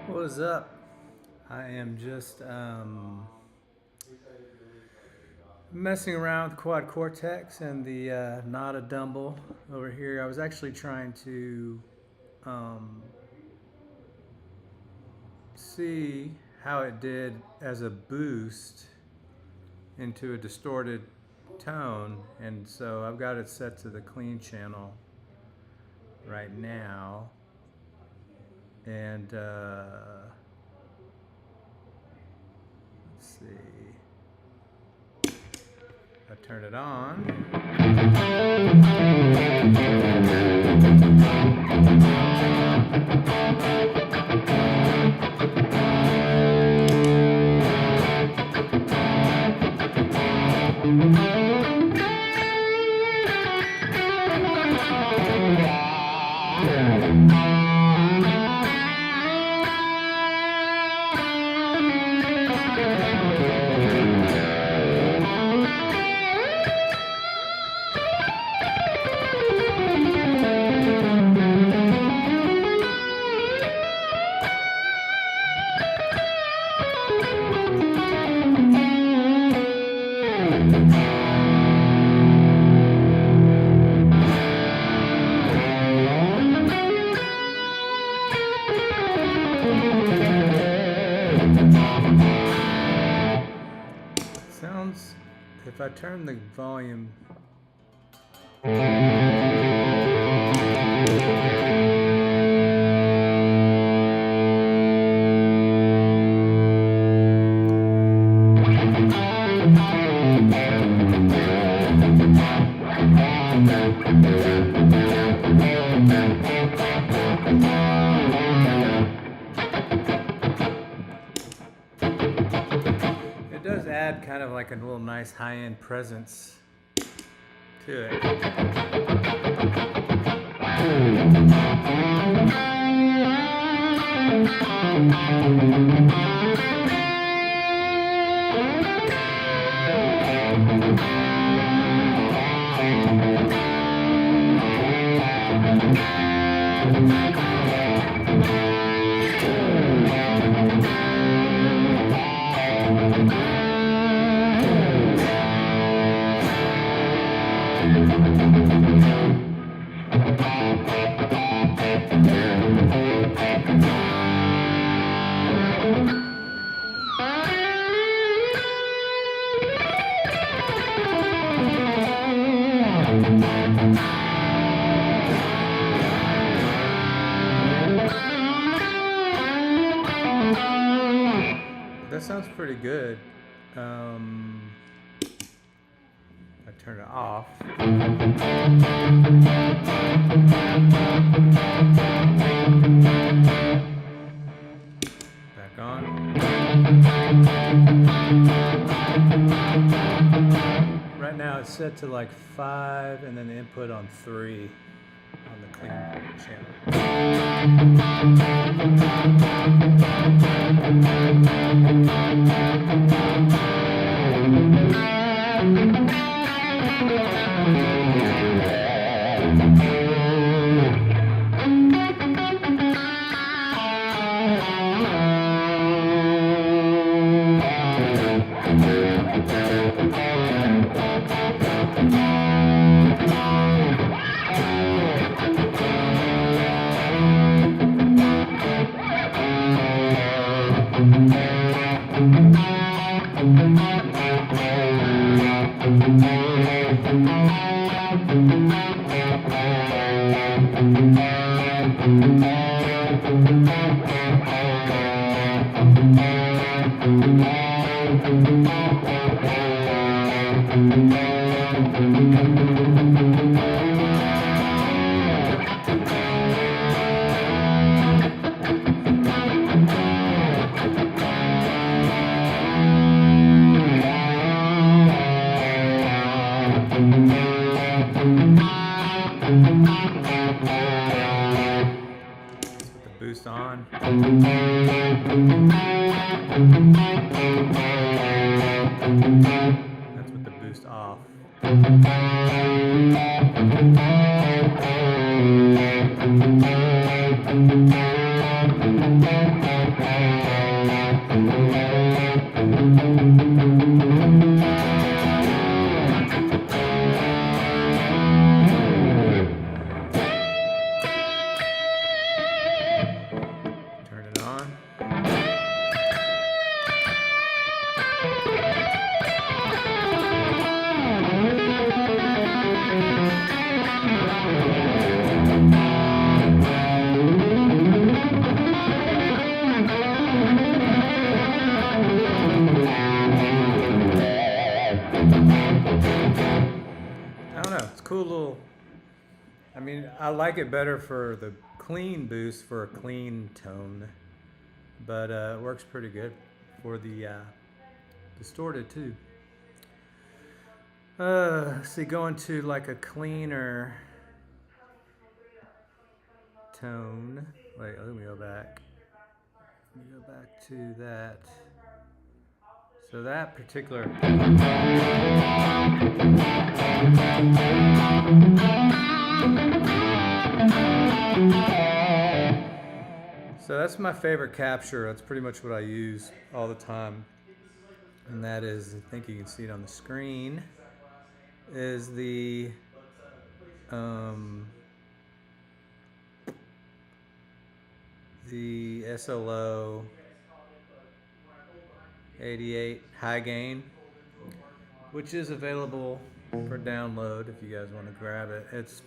What's up? I am just messing around with the Quad Cortex and the Nano Dumble over here. I was actually trying to see how it did as a boost into a distorted tone, and so I've got it set to the clean channel right now, and let's see, I turn it on. Sounds, if I turn the volume, it does add kind of like a little nice high-end presence to it. That sounds pretty good. I turn it off. Back on. Right now it's set to like 5 and then the input on 3 on the clean channel. Boost on. That's with the boost off. Turn it on. I don't know, it's a cool little, I mean, I like it better for the clean boost for a clean tone, but it works pretty good for the distorted too. See, going to like a cleaner tone. Wait, let me go back. Let me go back to that. So that particular. So that's my favorite capture. That's pretty much what I use all the time. And that is, I think you can see it on the screen, is the SLO 88 high gain, which is available for download if you guys want to grab it. It's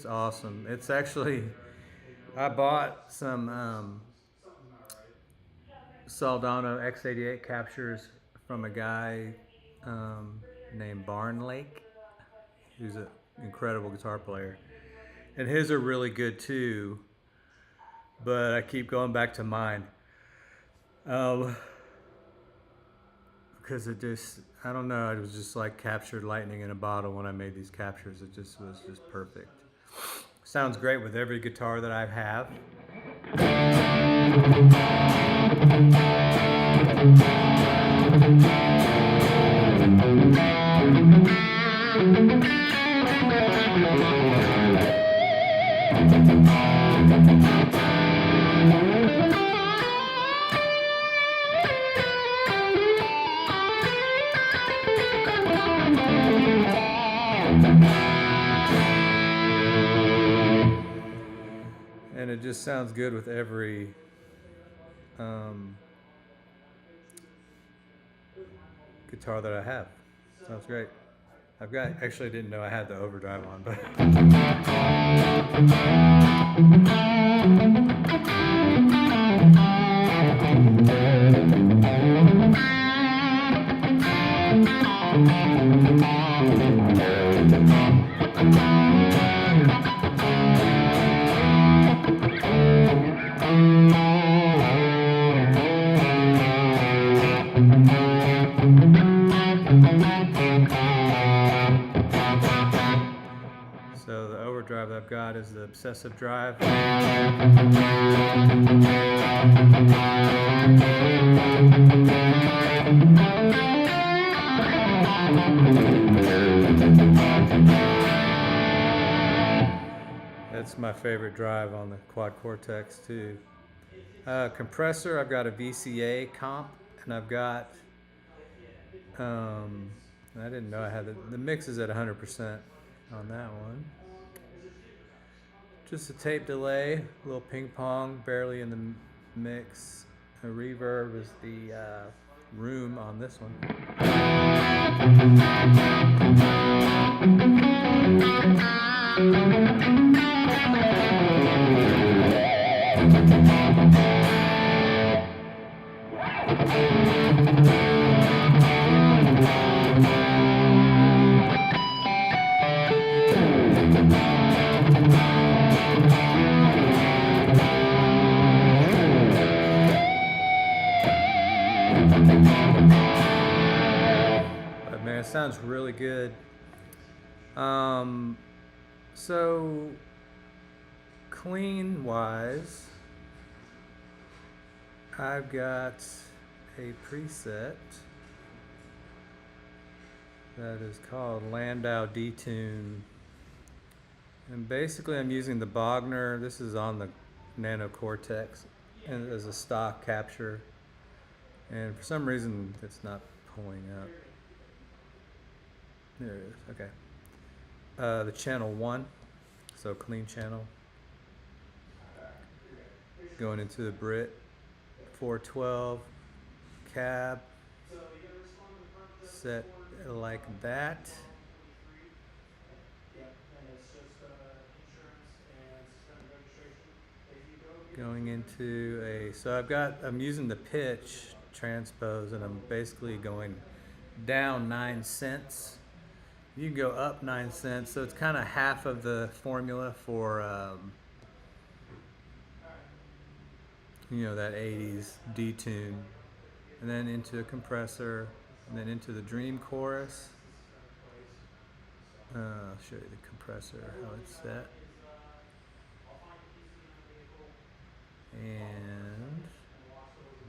awesome. It's actually, I bought some Soldano X88 captures from a guy named Barn Lake, who's an incredible guitar player, and his are really good too, but I keep going back to mine because it just, I don't know, it was just like captured lightning in a bottle when I made these captures. It just was just perfect. Sounds great with every guitar that I have. And it just sounds good with every guitar that I have. Sounds great. I've got, actually didn't know I had the overdrive on, but so the overdrive that I've got is the obsessive drive. That's my favorite drive on the Quad Cortex too. Compressor, I've got a VCA comp, and I've got, I didn't know I had the mix is at 100% on that one. Just a tape delay, a little ping pong, barely in the mix. A reverb is the room on this one. But man, it sounds really good. So clean wise, I've got a preset that is called Landau Detune, and basically I'm using the Bogner. This is on the Nano Cortex and as a stock capture, and for some reason it's not pulling up. There it is. Okay. The channel 1, so clean channel, going into the Brit 412 cab, set like that, going into a, so I'm using the pitch transpose, and I'm basically going down 9 cents. You can go up 9 cents, so it's kind of half of the formula for, that 80's detune. And then into a compressor, and then into the Dream chorus. I'll show you the compressor, how it's set. And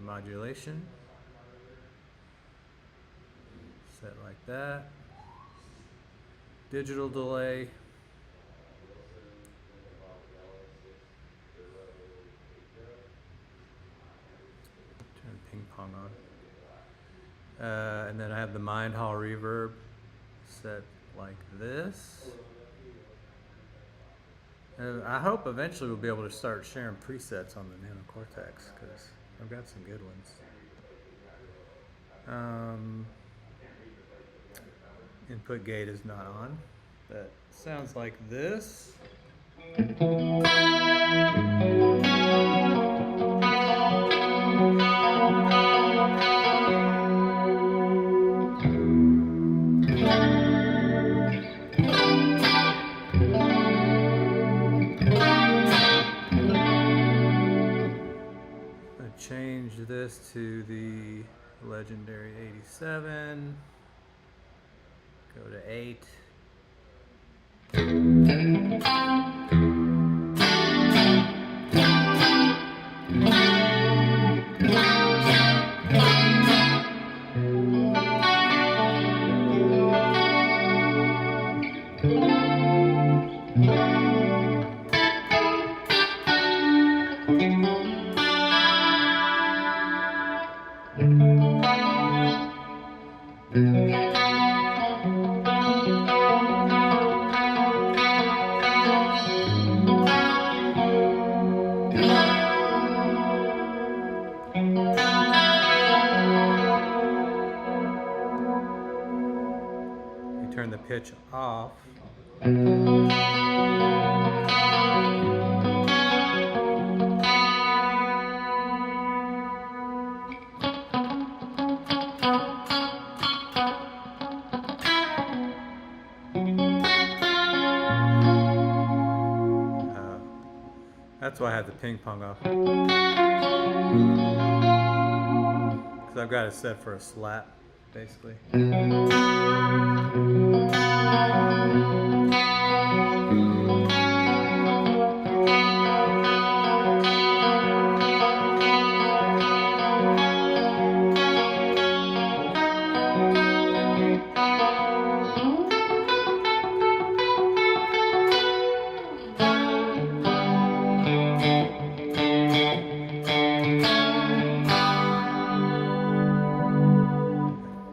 modulation. Set like that. Digital delay. Turn ping pong on. And then I have the Mind Hall reverb set like this. I hope eventually we'll be able to start sharing presets on the Nano Cortex, because I've got some good ones. Input gate is not on. That sounds like this. I change this to the legendary 87. Go to 8. Turn the pitch off. That's why I have the ping pong off, because I've got it set for a slap, basically.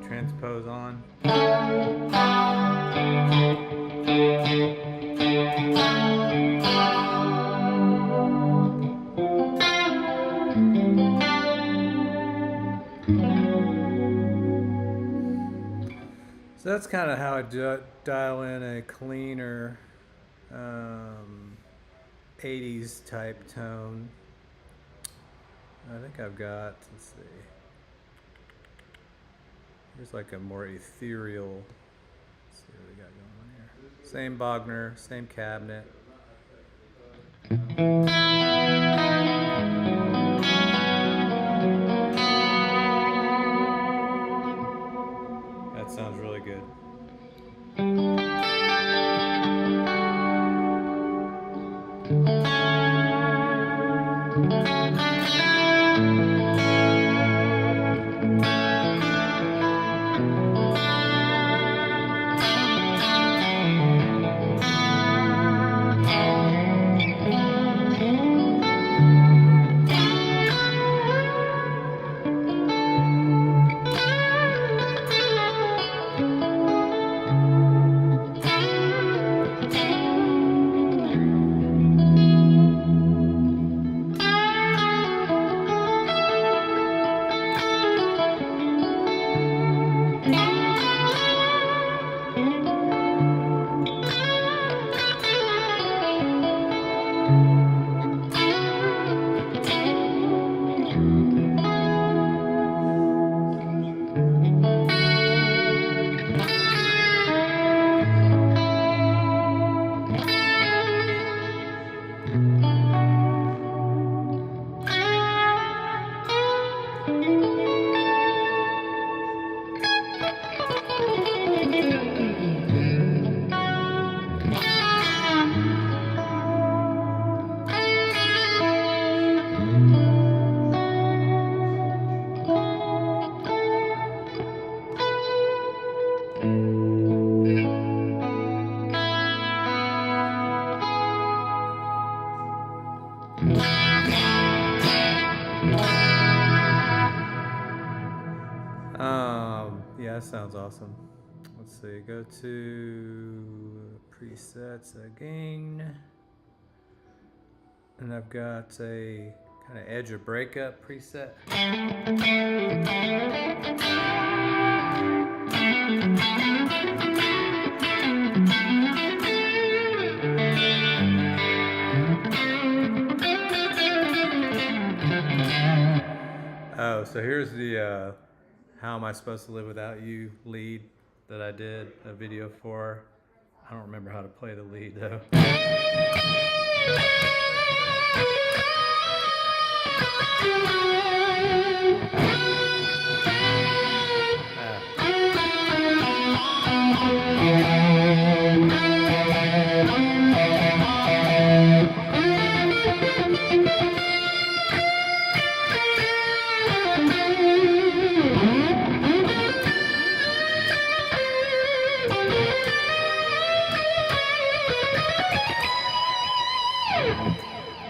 Transpose on. So that's kind of how I dial in a cleaner 80's type tone. I think I've got, let's see, here's like a more ethereal, let's see what we got going on here. Same Bogner, same cabinet. That sounds really good. Yeah, that sounds awesome. Let's see, go to presets again. And I've got a kind of edge or breakup preset. Oh, so here's the How Am I Supposed to Live Without You lead that I did a video for. I don't remember how to play the lead though.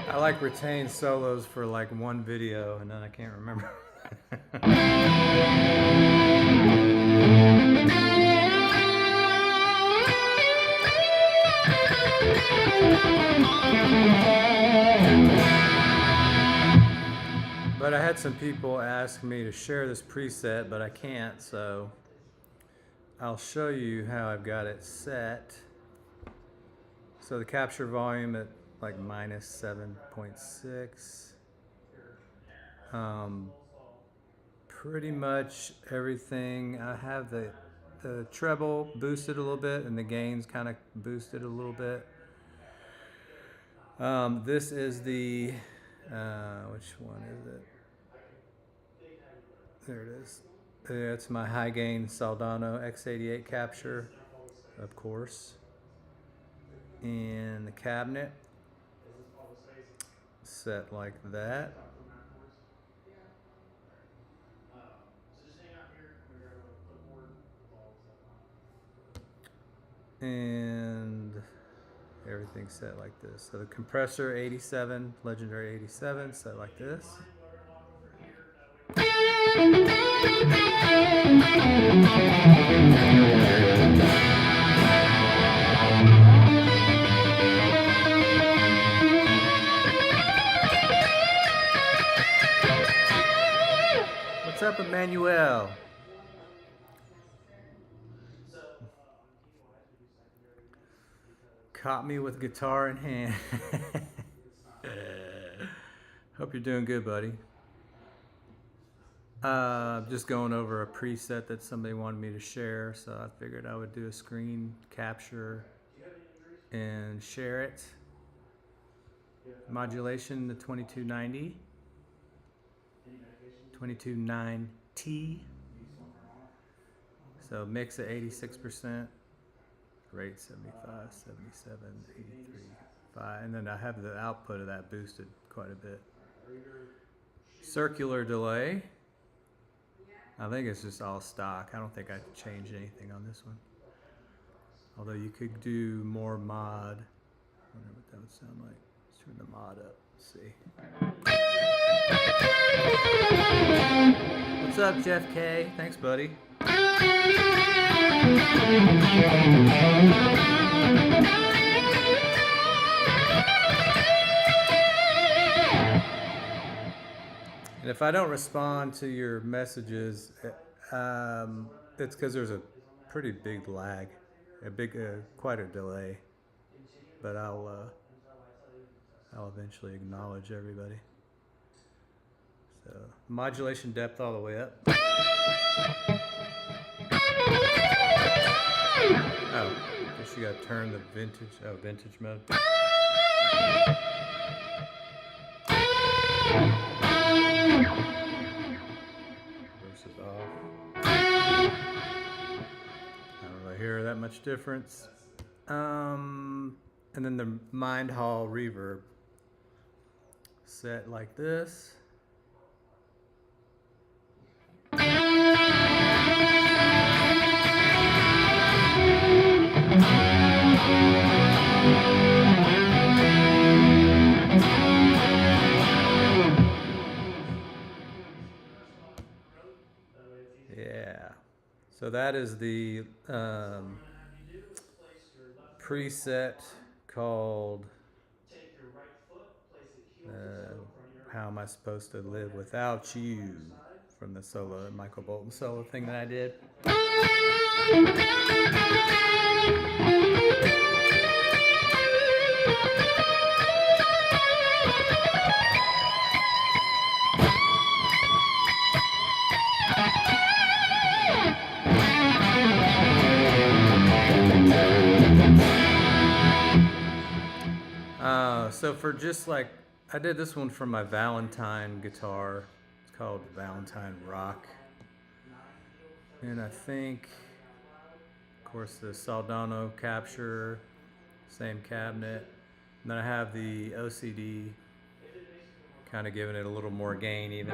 I like retained solos for like one video and then I can't remember. But I had some people ask me to share this preset, but I can't, so I'll show you how I've got it set. So the capture volume at like minus 7.6. Pretty much everything. I have the treble boosted a little bit and the gains kind of boosted a little bit. This is the, which one is it? There it is. It's my high gain Soldano X88 capture, of course. And the cabinet set like that. And everything's set like this. So the compressor 87, legendary 87, set like this. What's up, Emmanuel? Caught me with guitar in hand. Hope you're doing good, buddy. Just going over a preset that somebody wanted me to share, so I figured I would do a screen capture and share it. Modulation, the 2290, 229T. So mix at 86%, rate 75, 77, 83, 5, and then I have the output of that boosted quite a bit. Circular delay. I think it's just all stock. I don't think I changed anything on this one. Although you could do more mod. I wonder what that would sound like. Let's turn the mod up. Let's see. What's up, Jeff K? Thanks, buddy. And if I don't respond to your messages, it's because there's a pretty big lag, quite a delay. But I'll eventually acknowledge everybody. So modulation depth all the way up. Oh, guess you got to turn the vintage mode. Versus off. I don't really hear that much difference. And then the Mind Hall reverb set like this. Yeah, so that is the preset called How Am I Supposed to Live Without You, from the solo, Michael Bolton solo thing that I did. So for just like, I did this one for my Valentine guitar. It's called Valentine Rock. And I think, of course, the Soldano capture, same cabinet. And then I have the OCD, kind of giving it a little more gain even.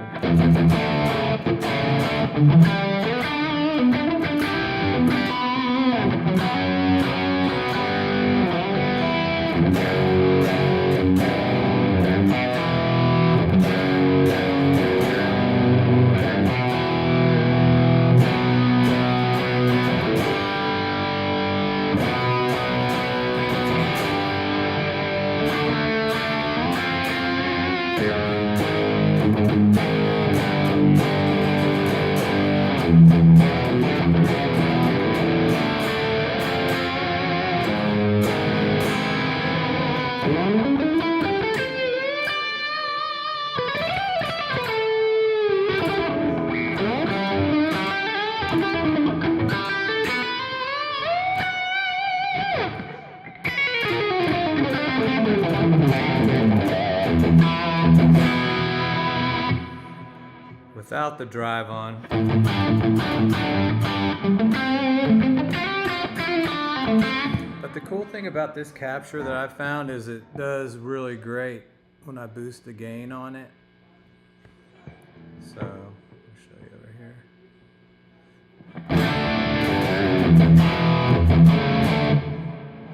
Without the drive on. But the cool thing about this capture that I found is it does really great when I boost the gain on it. So, I'll show you over here.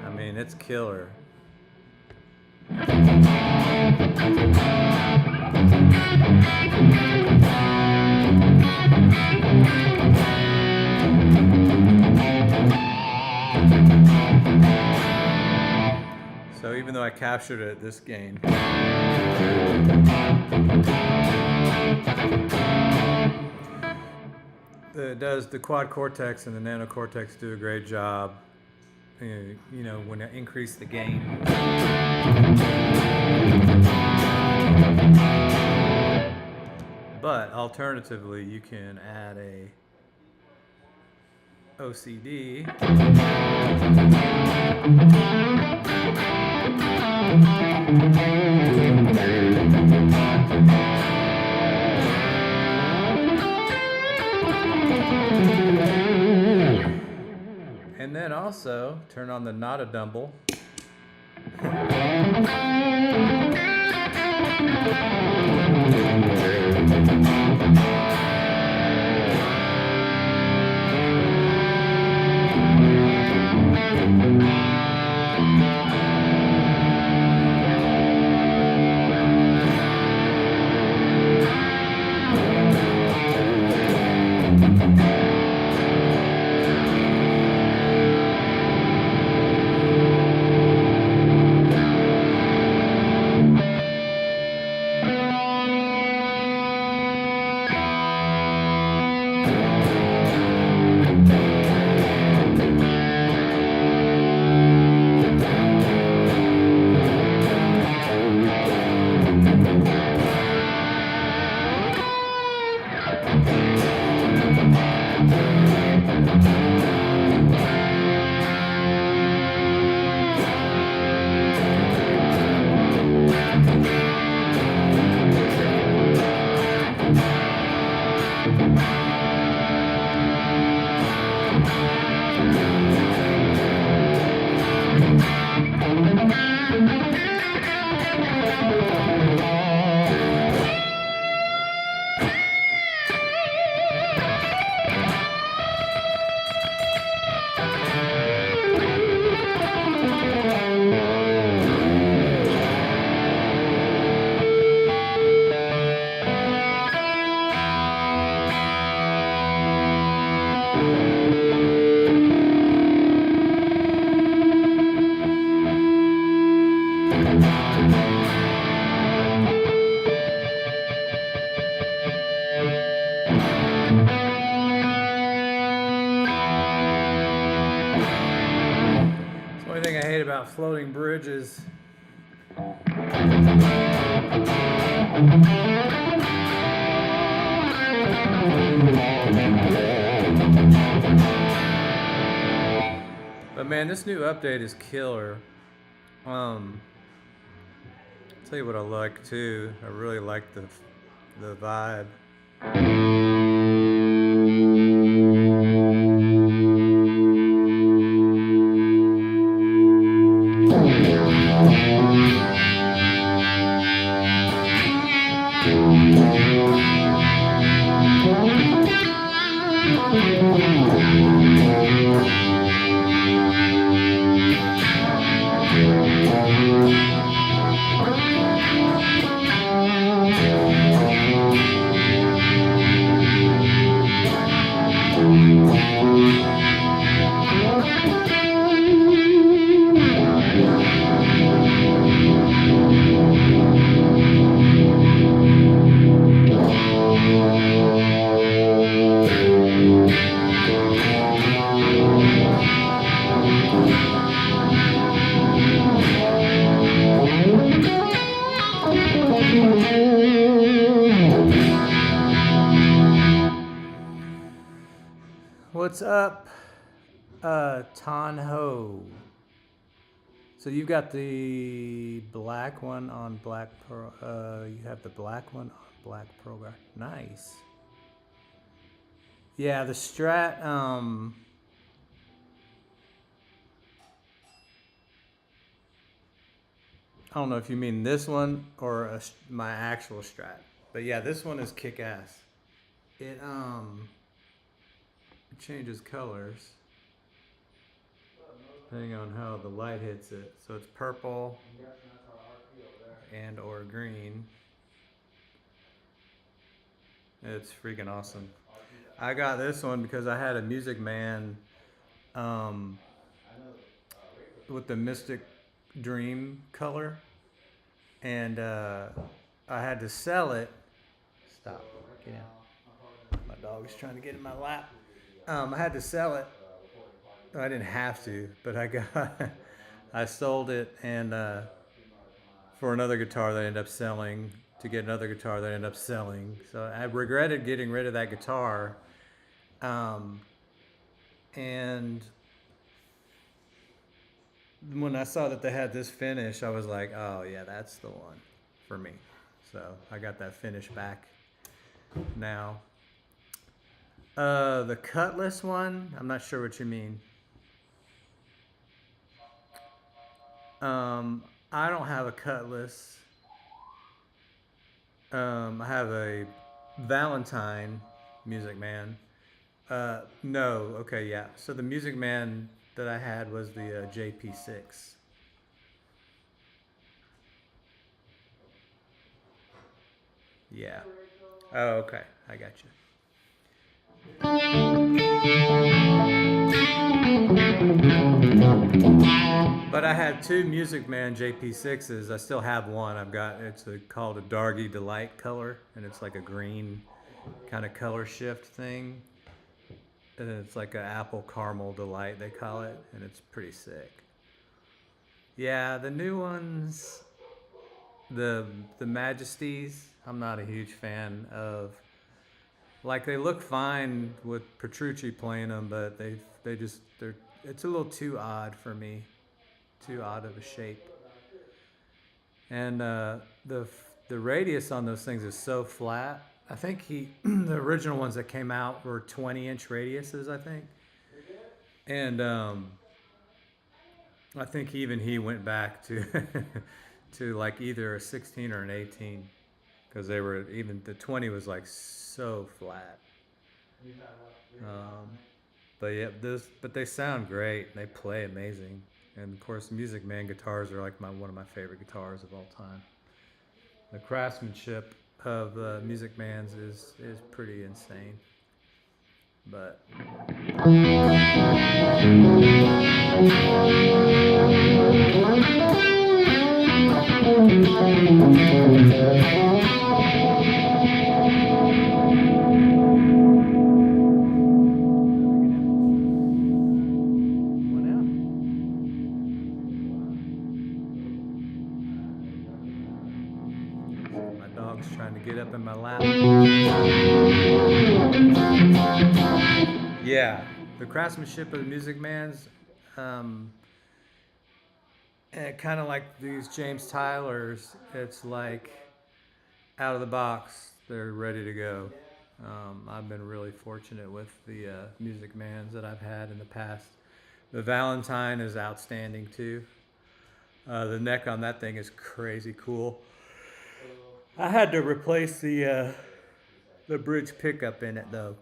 I mean, it's killer. So even though I captured it at this gain, the Quad Cortex and the Nano Cortex do a great job. You know, when I increase the gain. But alternatively, you can add a OCD. And then also turn on the Nada Dumble. The only thing I hate about floating bridges but man, this new update is killer. I'll tell you what I like too. I really like the vibe. What's up, Tonho? So you've got the black one on black pro. You have the black one on black program. Nice. Yeah, the Strat. I don't know if you mean this one or my actual Strat, but yeah, this one is kick-ass. It changes colors depending on how the light hits it. So it's purple and or green. It's freaking awesome. I got this one because I had a Music Man with the Mystic Dream color, and I had to sell it. Stop. Get in. My dog is trying to get in my lap. I had to sell it. I didn't have to, but I sold it, and for another guitar that I ended up selling to get another guitar that I ended up selling. So I regretted getting rid of that guitar. And when I saw that they had this finish, I was like, oh yeah, that's the one for me. So I got that finish back now. The Cutlass one, I'm not sure what you mean. I don't have a Cutlass. I have a Valentine Music Man. No, okay, yeah. So the Music Man that I had was the JP6. Yeah. Oh, okay. I got you. But I had two Music Man JP6s. I still have one. It's called a Dargy Delight color, and it's like a green kind of color shift thing. And it's like an apple caramel delight, they call it, and it's pretty sick. Yeah, the new ones, the Majesties, I'm not a huge fan of. Like, they look fine with Petrucci playing them, but it's a little too odd for me, too odd of a shape. And the radius on those things is so flat. I think the original ones that came out were 20-inch radiuses, I think. And I think even he went back to to like either a 16 or an 18, because the 20 was like so flat. But yeah, but they sound great. They play amazing. And of course, Music Man guitars are like one of my favorite guitars of all time. The craftsmanship of Music Man's is pretty insane. But trying to get up in my lap. Yeah, the craftsmanship of the Music Man's, kind of like these James Tylers, it's like out of the box, they're ready to go. I've been really fortunate with the Music Man's that I've had in the past. The Valentine is outstanding too. The neck on that thing is crazy cool. I had to replace the bridge pickup in it though.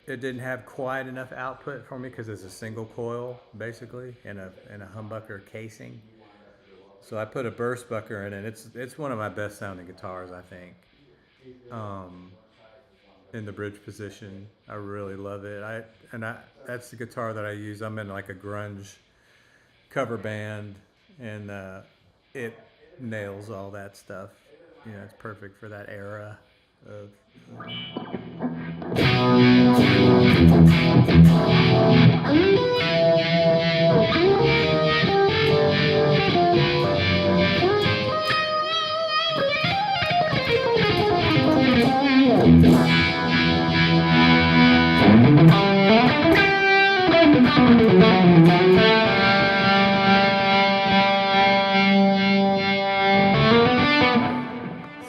It didn't have quite enough output for me because it's a single coil basically in a humbucker casing. So I put a burst bucker in it. It's one of my best sounding guitars, I think. In the bridge position, I really love it. That's the guitar that I use. I'm in like a grunge cover band, and it nails all that stuff. You know, it's perfect for that era of.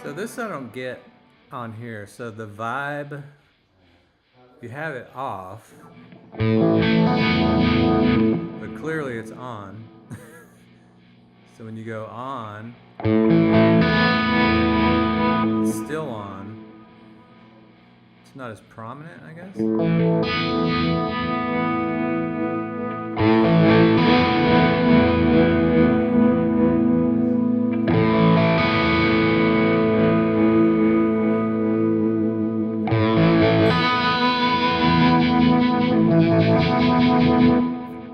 So this I don't get on here. So the vibe, you have it off, but clearly it's on. So when you go on, it's still on. It's not as prominent, I guess.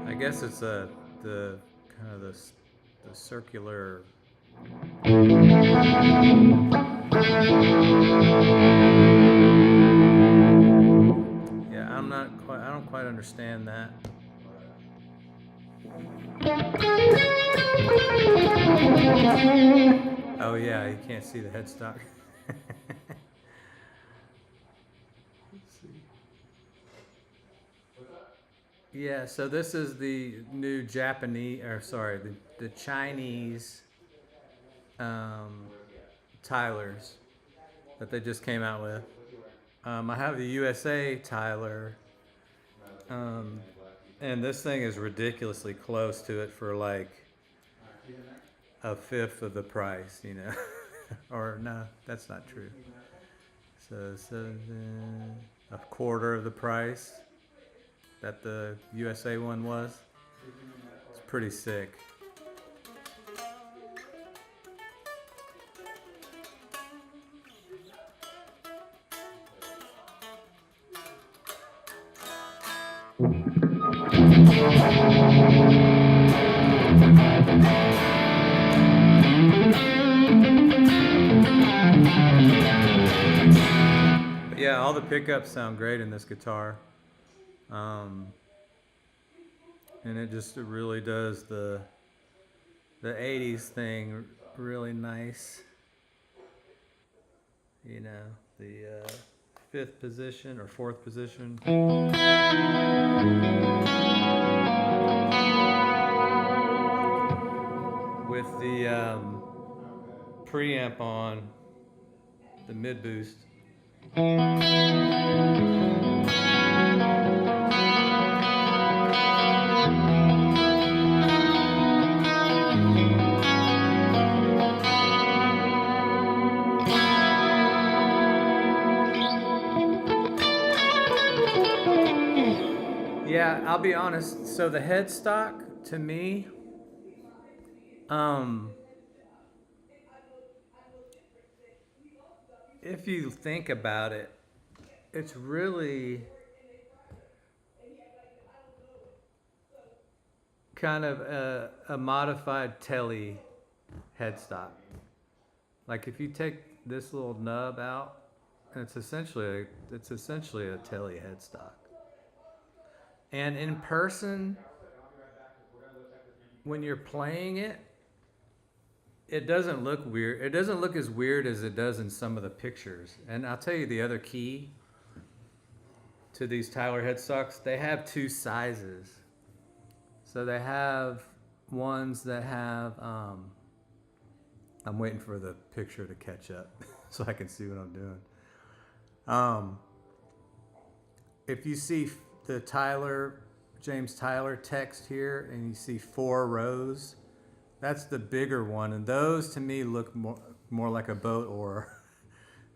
I guess it's the kind of the circular. Yeah, I don't quite understand that. Oh yeah, you can't see the headstock. Yeah, so this is the new Japanese, or sorry, the Chinese Tylers that they just came out with. I have the USA Tyler, and this thing is ridiculously close to it for like a fifth of the price, you know. Or no, that's not true. So a quarter of the price that the USA one was. It's pretty sick. But yeah, all the pickups sound great in this guitar. And it really does the 80's thing really nice. You know, the fifth position or fourth position. With the preamp on, the mid boost. Yeah, I'll be honest. So the headstock, to me, if you think about it, it's really kind of a modified telly headstock. Like if you take this little nub out, it's essentially a telly headstock. And in person, when you're playing it, it doesn't look weird. It doesn't look as weird as it does in some of the pictures. And I'll tell you the other key to these Tyler headstocks, they have two sizes. So they have ones that have, I'm waiting for the picture to catch up so I can see what I'm doing. If you see the James Tyler text here and you see 4 rows, that's the bigger one, and those to me look more like a boat oar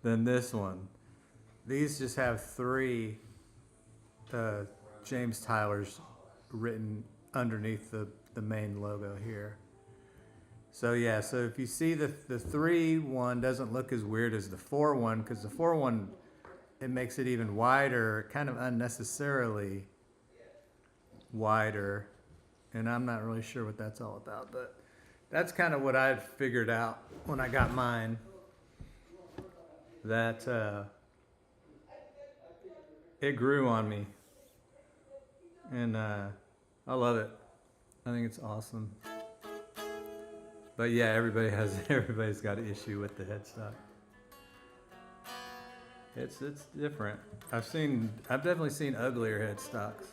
than this one. These just have 3 James Tylers written underneath the main logo here. So yeah, so if you see the 3 one doesn't look as weird as the 4 one, because the 4 one, it makes it even wider, kind of unnecessarily wider, and I'm not really sure what that's all about, but that's kind of what I figured out when I got mine, that it grew on me, and I love it. I think it's awesome. But yeah, everybody's got an issue with the headstock. It's different. I've definitely seen uglier headstocks.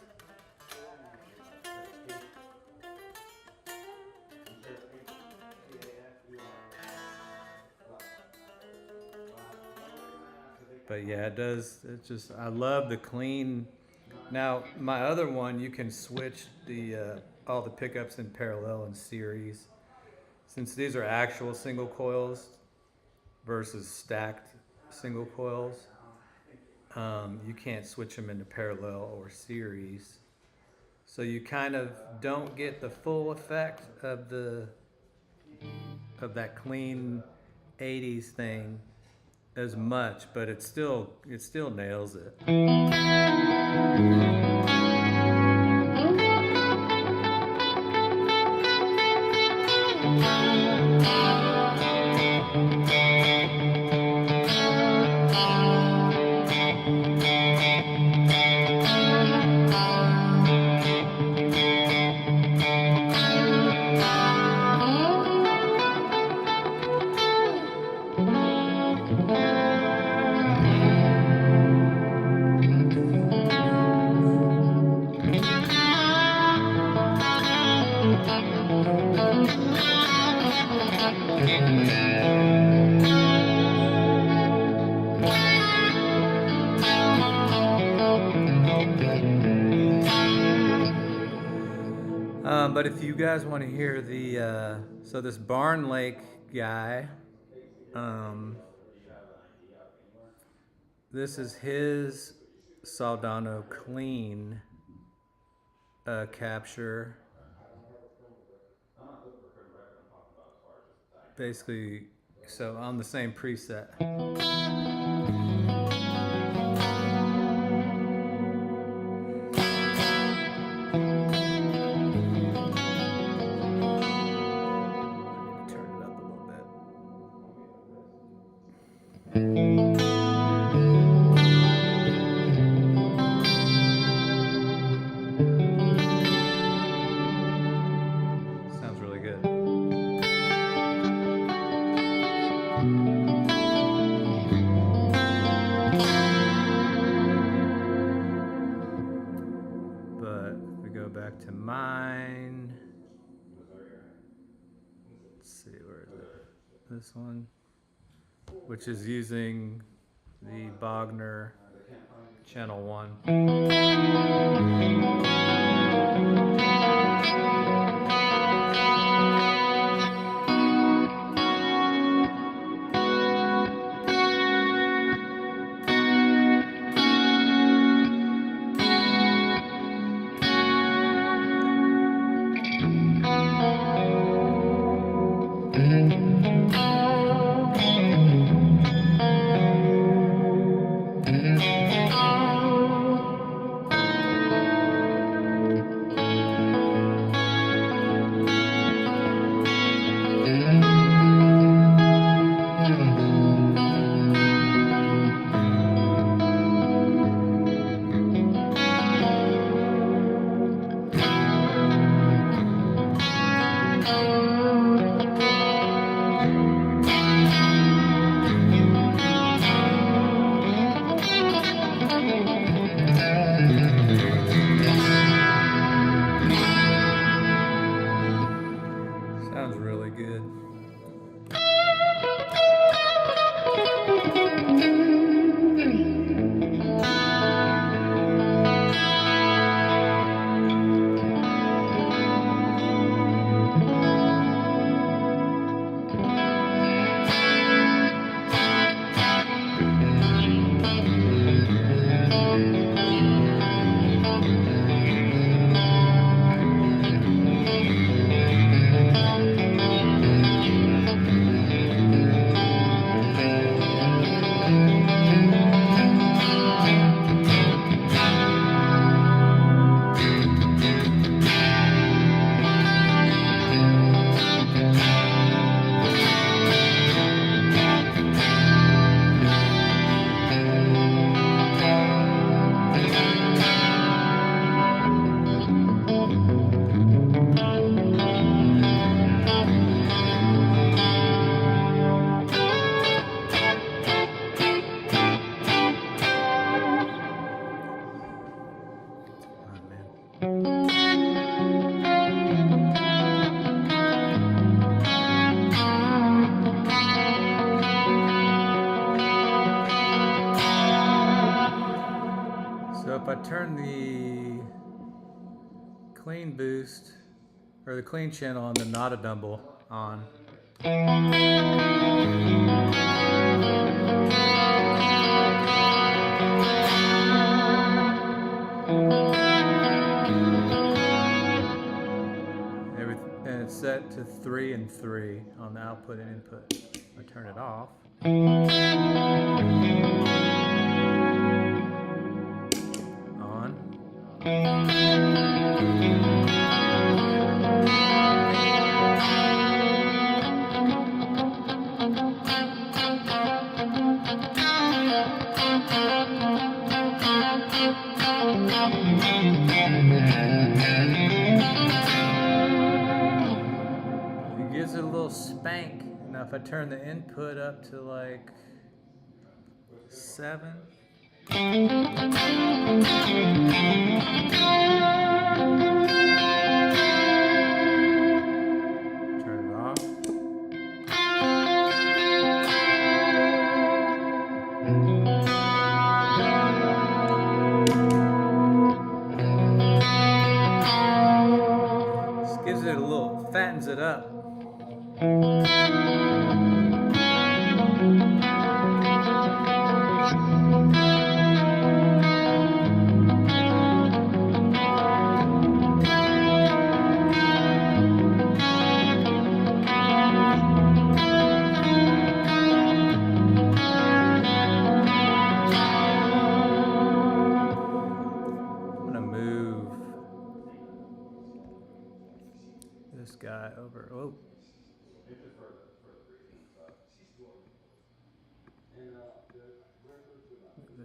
But yeah, it does. I love the clean. Now my other one, you can switch all the pickups in parallel and series. Since these are actual single coils versus stacked single coils, you can't switch them into parallel or series. So you kind of don't get the full effect of that clean 80's thing as much, but it still nails it. But if you guys want to hear the, so this Barn Lake guy, this is his Soldano clean capture. Basically, so on the same preset. Sounds really good. But if we go back to mine, let's see, where is it? This one, which is using the Bogner channel 1. Sounds really good. So if I turn the clean boost or the clean channel on the Nano Dumble on, and it's set to 3 and 3 on the output and input. I turn it off. It gives it a little spank. Now if I turn the input up to like 7. Turn it off. This gives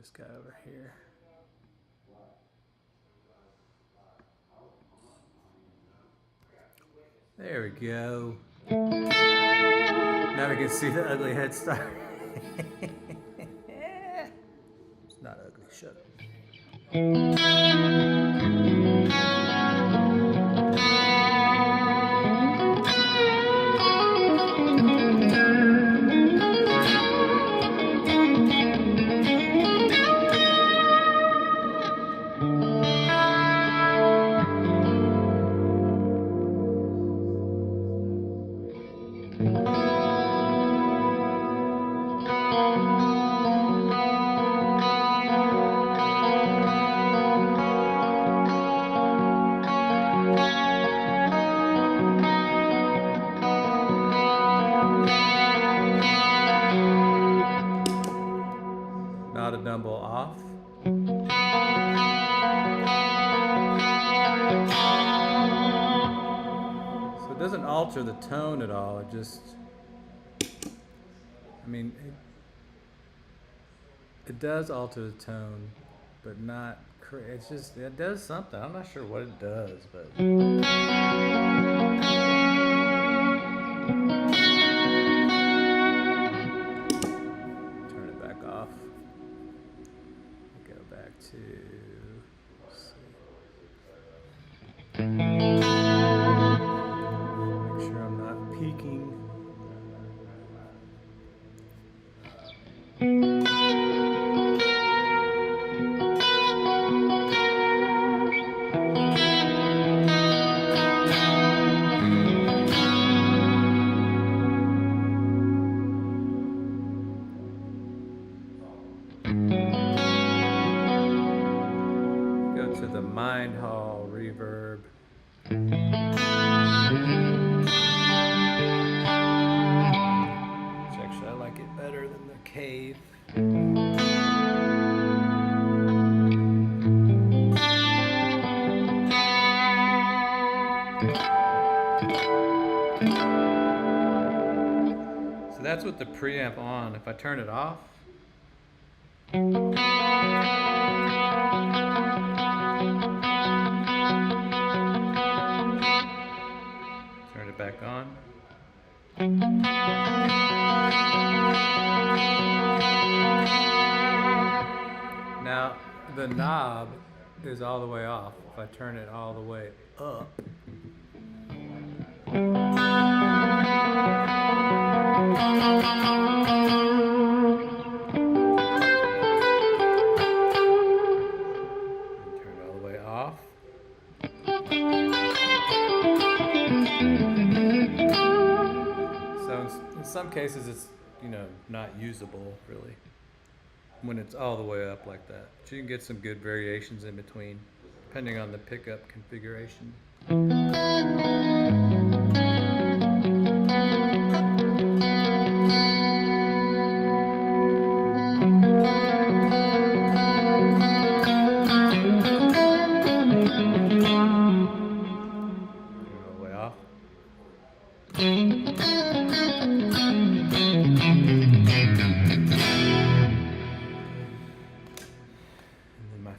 this guy over here. There we go. Now we can see the ugly head start. It's not ugly, shut up. Not a dumble off. So it doesn't alter the tone at all. It just, I mean, it does alter the tone, but not, it's just, it does something. I'm not sure what it does, but. Turn it back off. Go back to, let's see. Make sure I'm not peaking. To the Mind Hall reverb. Actually, I like it better than the Cave. So that's with the preamp on. If I turn it off, turn it back on. Now the knob is all the way off. If I turn it all the way up, turn it all the way off. So in some cases it's, you know, not usable really when it's all the way up like that. But you can get some good variations in between depending on the pickup configuration.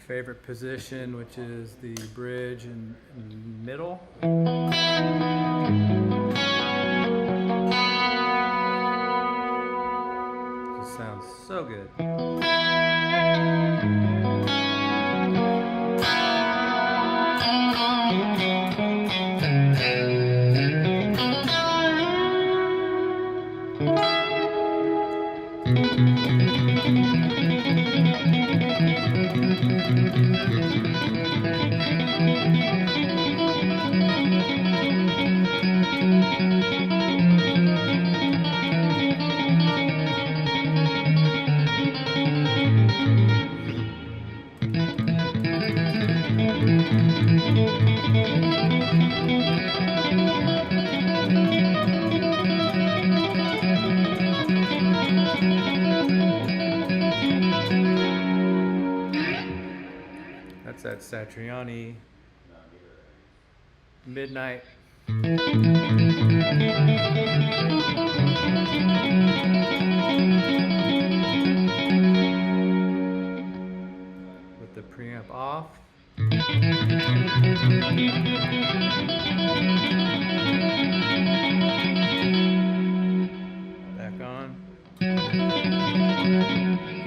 Favorite position, which is the bridge in middle. Just sounds so good. That's that Satriani Midnight.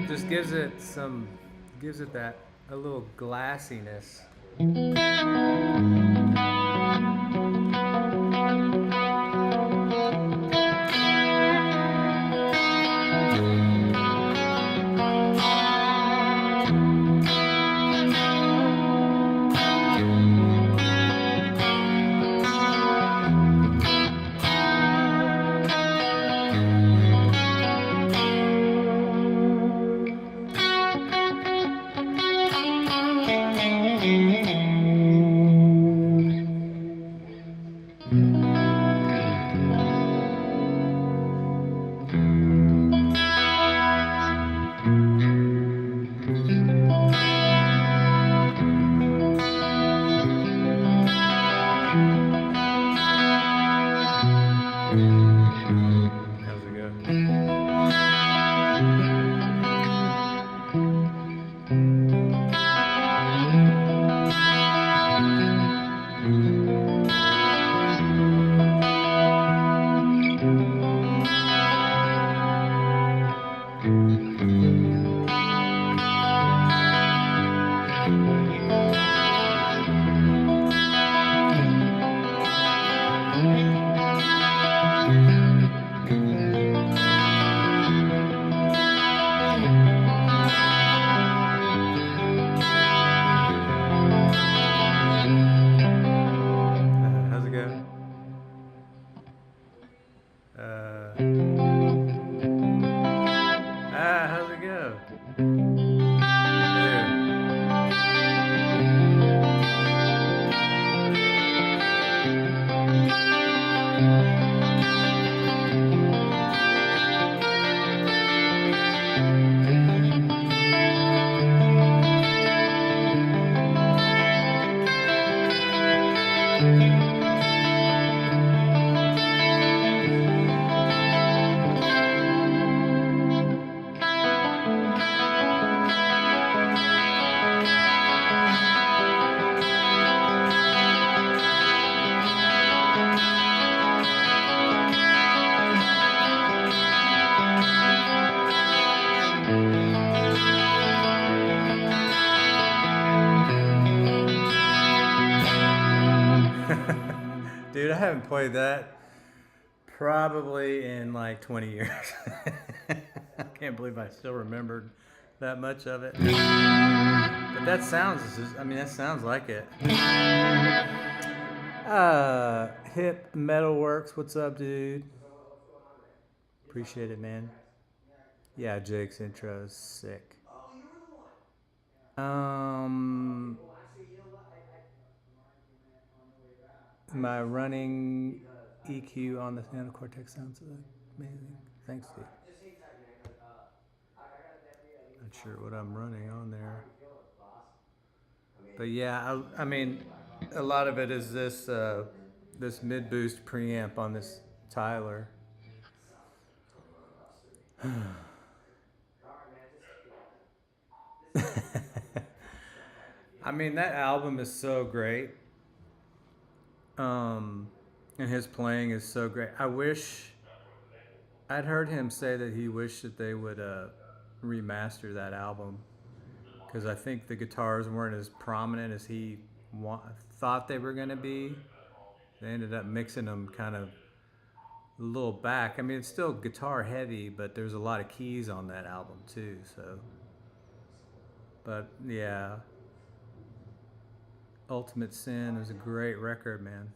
Just gives it that a little glassiness. How's it go? Dude, I haven't played that probably in like 20 years. I can't believe I still remembered that much of it. But that sounds, I mean, that sounds like it. Hip Metalworks, what's up, dude? Appreciate it, man. Yeah, Jake's intro is sick. My running EQ on the Nano Cortex sounds amazing. Thanks, dude. Not sure what I'm running on there. But yeah, I mean, a lot of it is this this mid-boost preamp on this Tyler. I mean, that album is so great. And his playing is so great. I wish I'd heard him say that he wished that they would remaster that album, because I think the guitars weren't as prominent as he thought they were going to be. They ended up mixing them kind of a little back. I mean, it's still guitar heavy, but there's a lot of keys on that album too. So, but yeah, Ultimate Sin is a great record, man.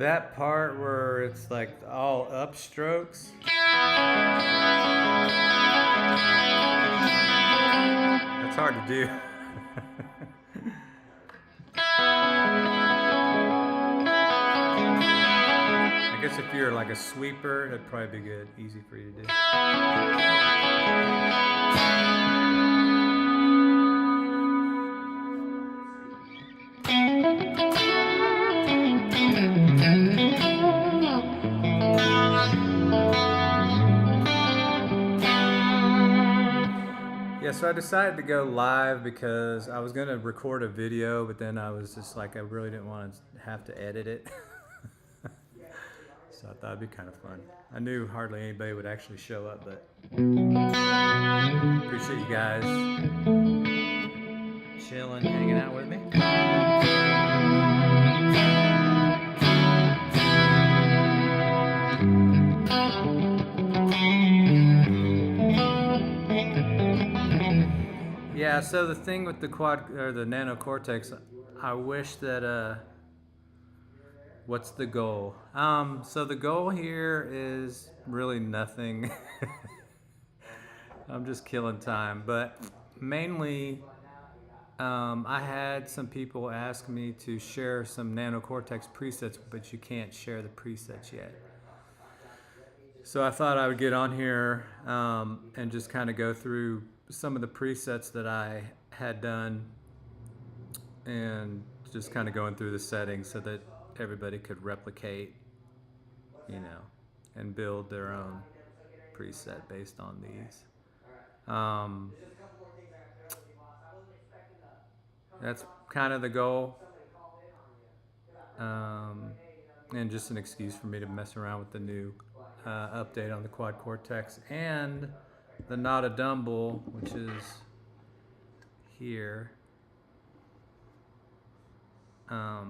that part where it's like all upstrokes. That's hard to do. I guess if you're like a sweeper, that'd probably be good, easy for you to do. Yeah, so I decided to go live because I was going to record a video, but then I was just like, I really didn't want to have to edit it. So I thought it'd be kind of fun. I knew hardly anybody would actually show up, but appreciate you guys chilling, hanging out with me. Yeah, so the thing with the the Nano Cortex, I wish that what's the goal? So the goal here is really nothing. I'm just killing time, but mainly I had some people ask me to share some Nano Cortex presets, but you can't share the presets yet. So I thought I would get on here and just kind of go through some of the presets that I had done and just kind of going through the settings so that everybody could replicate, you know, and build their own preset based on these. That's kind of the goal. And just an excuse for me to mess around with the new update on the Quad Cortex and the Nano Dumble, which is here. I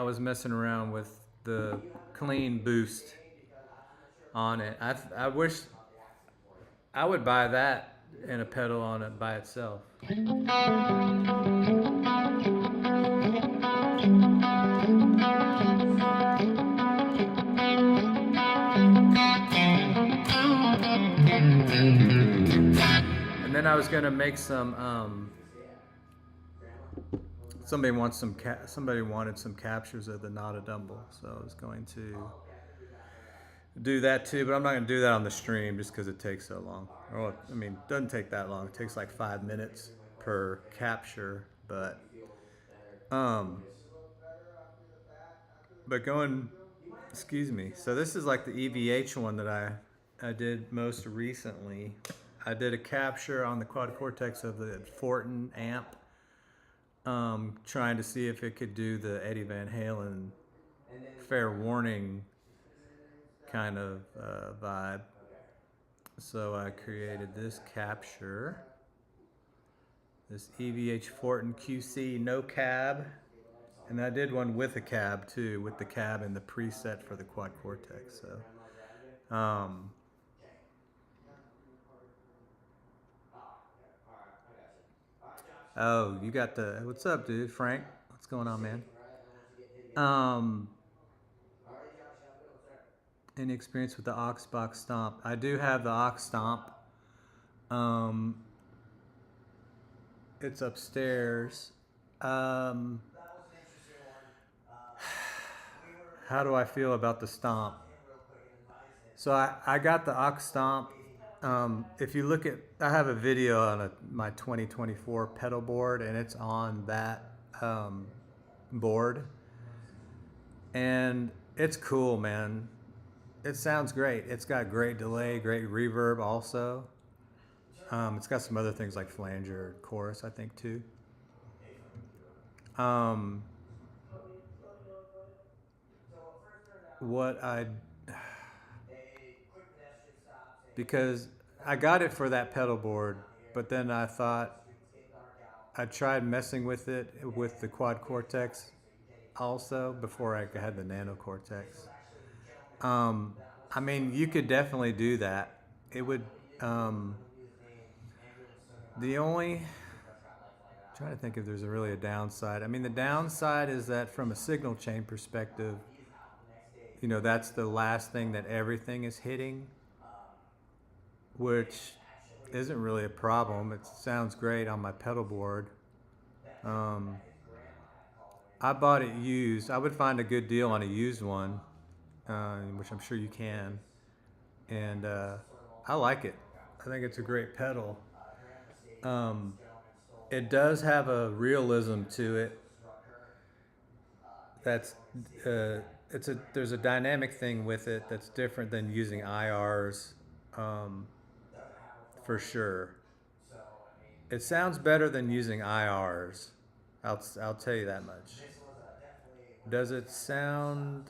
was messing around with the clean boost on it. I wish I would buy that and a pedal on it by itself. And then I was gonna make some. Somebody wanted some captures of the Nano Dumble, so I was going to do that too. But I'm not gonna do that on the stream just because it takes so long. Well, I mean, it doesn't take that long. It takes like 5 minutes per capture, but going, excuse me. So this is like the EVH one that I did most recently. I did a capture on the Quad Cortex of the Bolton amp, trying to see if it could do the Eddie Van Halen Fair Warning kind of vibe. So I created this capture, this EVH Bolton QC no cab, and I did one with a cab too, with the cab and the preset for the Quad Cortex. So oh, you got the, what's up, dude? Frank, what's going on, man? Any experience with the Oxbox Stomp? I do have the Ox Stomp. It's upstairs. How do I feel about the Stomp? So I got the Ox Stomp. If you look at, I have a video on my 2024 pedal board, and it's on that board, and it's cool, man. It sounds great. It's got great delay, great reverb also. It's got some other things like flanger, chorus, I think too. Because I got it for that pedal board, but then I thought I tried messing with it with the Quad Cortex also before I had the Nano Cortex. I mean, you could definitely do that. It would, the only, trying to think if there's really a downside. I mean, the downside is that from a signal chain perspective, you know, that's the last thing that everything is hitting, which isn't really a problem. It sounds great on my pedal board. I bought it used. I would find a good deal on a used one, which I'm sure you can. And I like it. I think it's a great pedal. It does have a realism to it. That's there's a dynamic thing with it that's different than using IRs, for sure. It sounds better than using IRs. I'll tell you that much. Does it sound?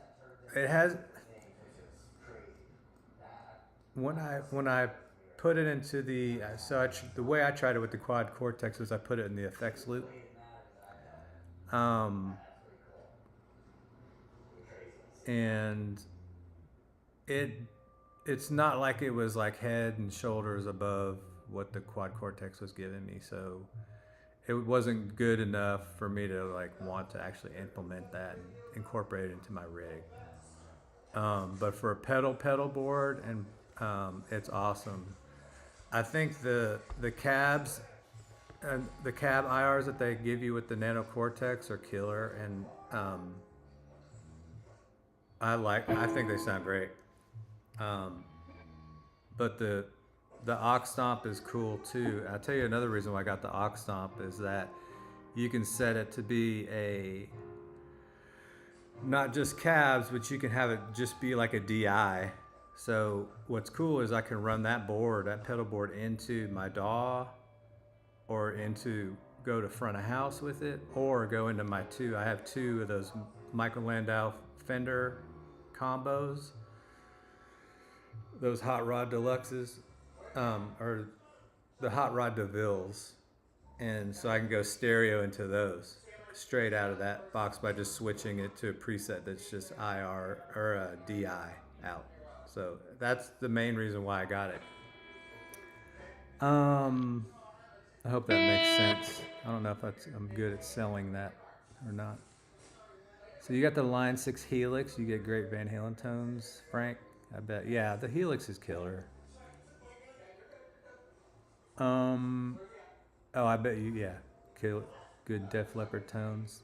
It has. When I put it into the the way I tried it with the quad cortex was I put it in the effects loop. And it's not like it was like head and shoulders above what the quad cortex was giving me, so it wasn't good enough for me to like want to actually implement that and incorporate it into my rig. But for a pedal board, and it's awesome. I think the cabs and the cab IRs that they give you with the Nano Cortex are killer, and I think they sound great. But the aux stomp is cool too. I'll tell you another reason why I got the aux stomp is that you can set it to be not just cabs, but you can have it just be like a DI. So what's cool is I can run that pedal board into my DAW, or go to front of house with it, or go into my I have two of those Michael Landau Fender combos, those Hot Rod Deluxes, or the Hot Rod DeVilles, and so I can go stereo into those straight out of that box by just switching it to a preset that's just IR or a DI out. So that's the main reason why I got it. I hope that makes sense. I don't know if I'm good at selling that or not. So you got the Line 6 Helix. You get great Van Halen tones, Frank. I bet. Yeah, the Helix is killer. Oh, I bet you. Yeah, good Def Leppard tones.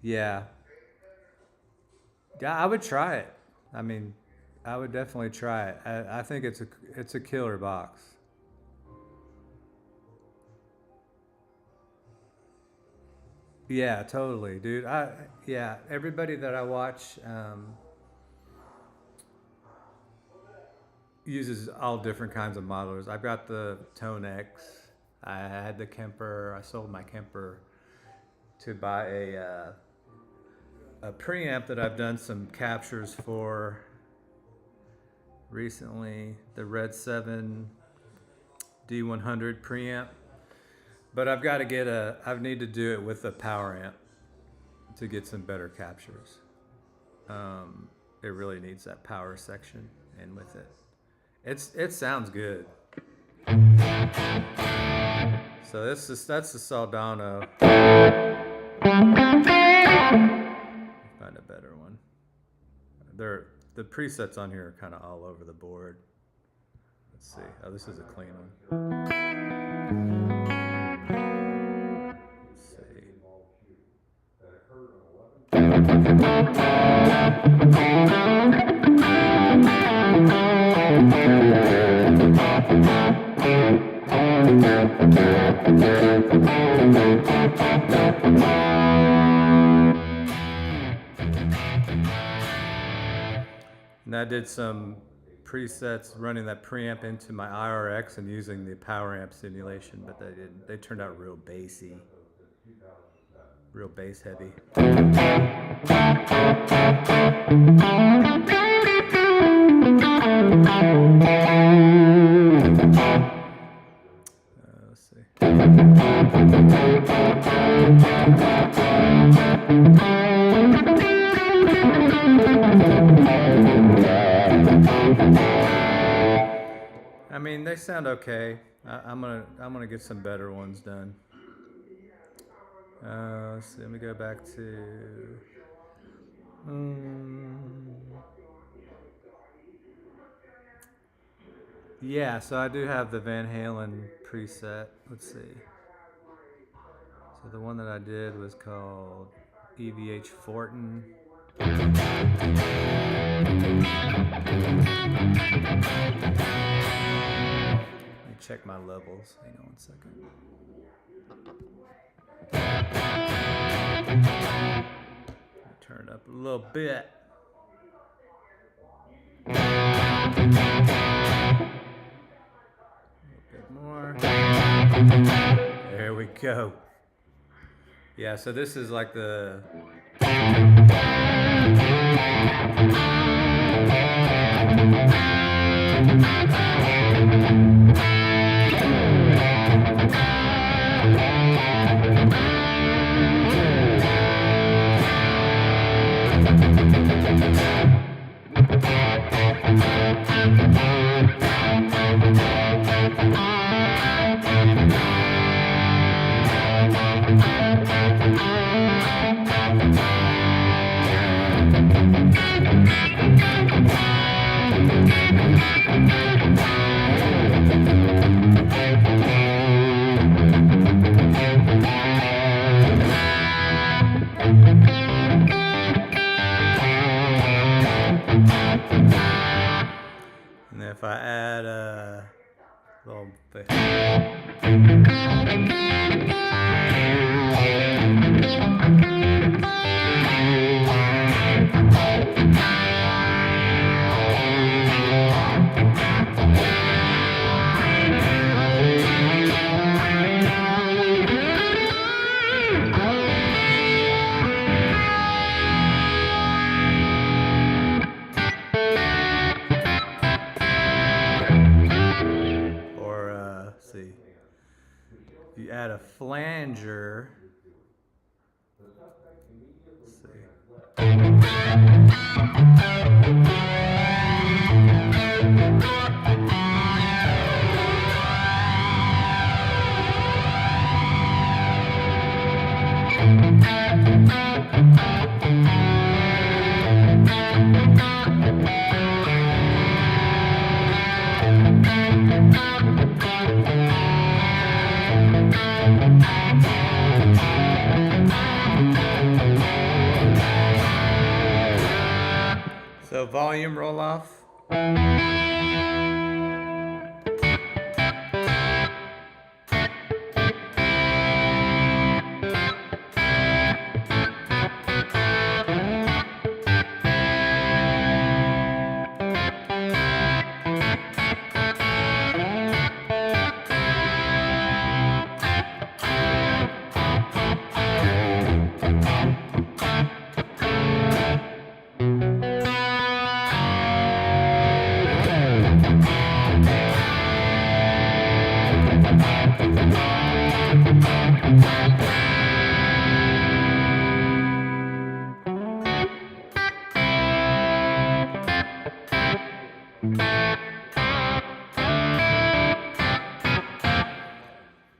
Yeah. Yeah, I would try it. I mean, I would definitely try it. I think it's a killer box. Yeah, totally, dude. Everybody that I watch uses all different kinds of modelers. I've got the Tone X. I had the Kemper. I sold my Kemper to buy a preamp that I've done some captures for recently, the Red 7 D100 preamp. But I've got to I need to do it with a power amp to get some better captures. It really needs that power section in with it. It sounds good. So that's the Saldano. Find a better one. The presets on here are kind of all over the board. Let's see. Oh, this is a clean one. Let's see. And I did some presets running that preamp into my IRX and using the power amp simulation, but they turned out real bassy, real bass heavy. Let's see. I mean, they sound okay. I'm gonna get some better ones done. Let's see, let me go back to. Yeah, so I do have the Van Halen preset. Let's see. So the one that I did was called EVH Fortin. Let me check my levels. Hang on 1 second. Turn it up a little bit. A little bit more. There we go. Yeah, so this is like the. And if I add a little bit. See, if you add a flanger, let's see. So volume roll off.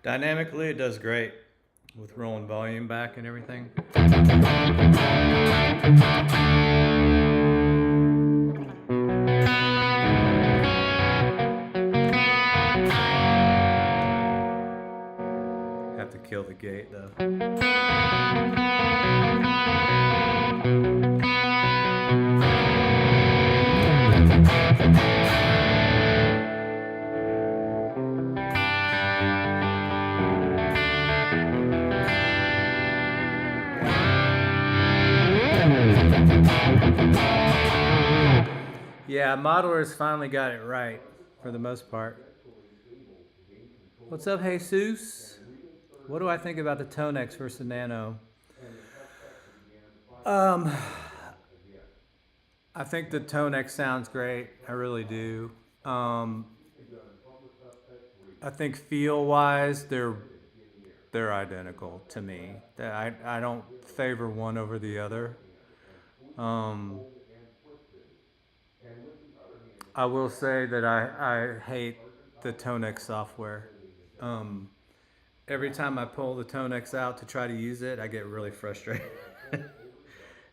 Dynamically, it does great with rolling volume back and everything. Have to kill the gate though. Yeah, modelers finally got it right for the most part. What's up, Jesus? What do I think about the Tonex versus the Nano? I think the Tonex sounds great. I really do. I think feel-wise, they're identical to me. I don't favor one over the other. I will say that I hate the Tonex software. Every time I pull the Tonex out to try to use it, I get really frustrated.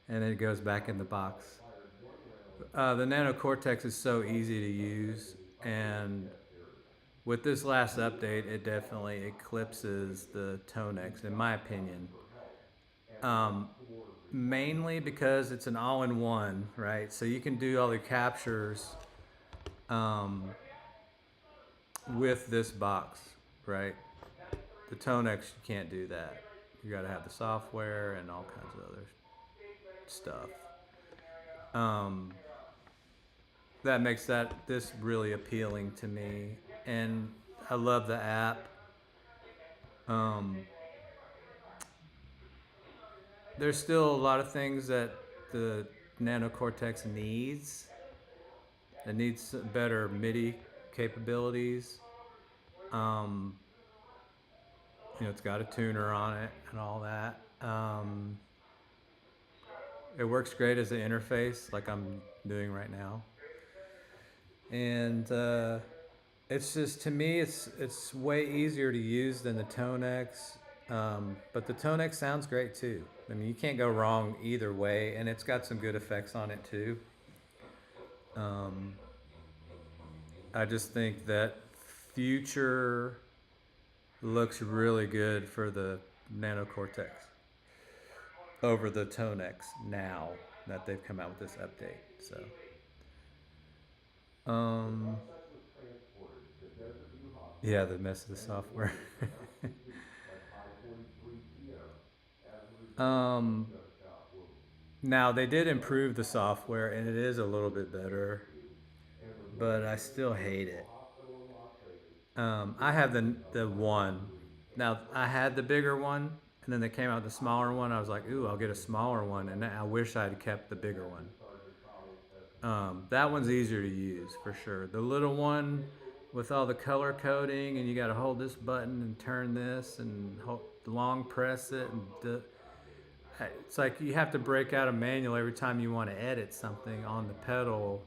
And it goes back in the box. The Nano Cortex is so easy to use, and with this last update, it definitely eclipses the Tonex, in my opinion. Um, Mainly because it's an all-in-one, right? So you can do all the captures with this box, right? The Tonex, you can't do that. You got to have the software and all kinds of other stuff. That makes this really appealing to me, and I love the app. There's still a lot of things that the Nano Cortex needs. It needs better MIDI capabilities. It's got a tuner on it and all that. It works great as an interface, like I'm doing right now. And it's just, to me, it's way easier to use than the Tonex. But the Tonex sounds great too. I mean, you can't go wrong either way, and it's got some good effects on it too. I just think that future looks really good for the Nano Cortex over the Tonex now that they've come out with this update. So, yeah, the mess of the software. Now they did improve the software, and it is a little bit better, but I still hate it. I have the one. Now I had the bigger one, and then they came out with the smaller one. I was like, ooh, I'll get a smaller one, and I wish I had kept the bigger one. That one's easier to use for sure. The little one with all the color coding, and you got to hold this button and turn this and long press it, and it's like you have to break out a manual every time you want to edit something on the pedal,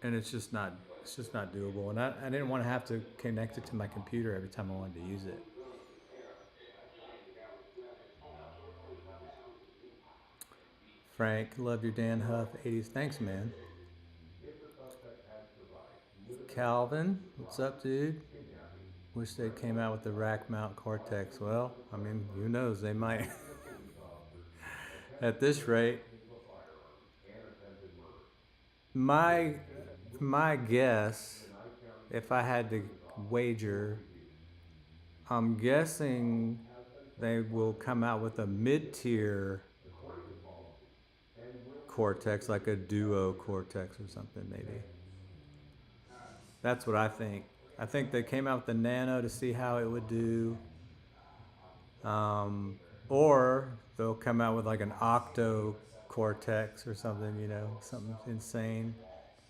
and it's just not doable. And I didn't want to have to connect it to my computer every time I wanted to use it. Frank, love your Dan Huff 80's. Thanks, man. Calvin, what's up, dude? Wish they came out with the rack mount Cortex. Well, I mean, who knows? They might. At this rate, my guess, if I had to wager, I'm guessing they will come out with a mid-tier Cortex, like a Duo Cortex or something, maybe. That's what I think. I think they came out with the Nano to see how it would do. Or they'll come out with like an Octo Cortex or something, something insane,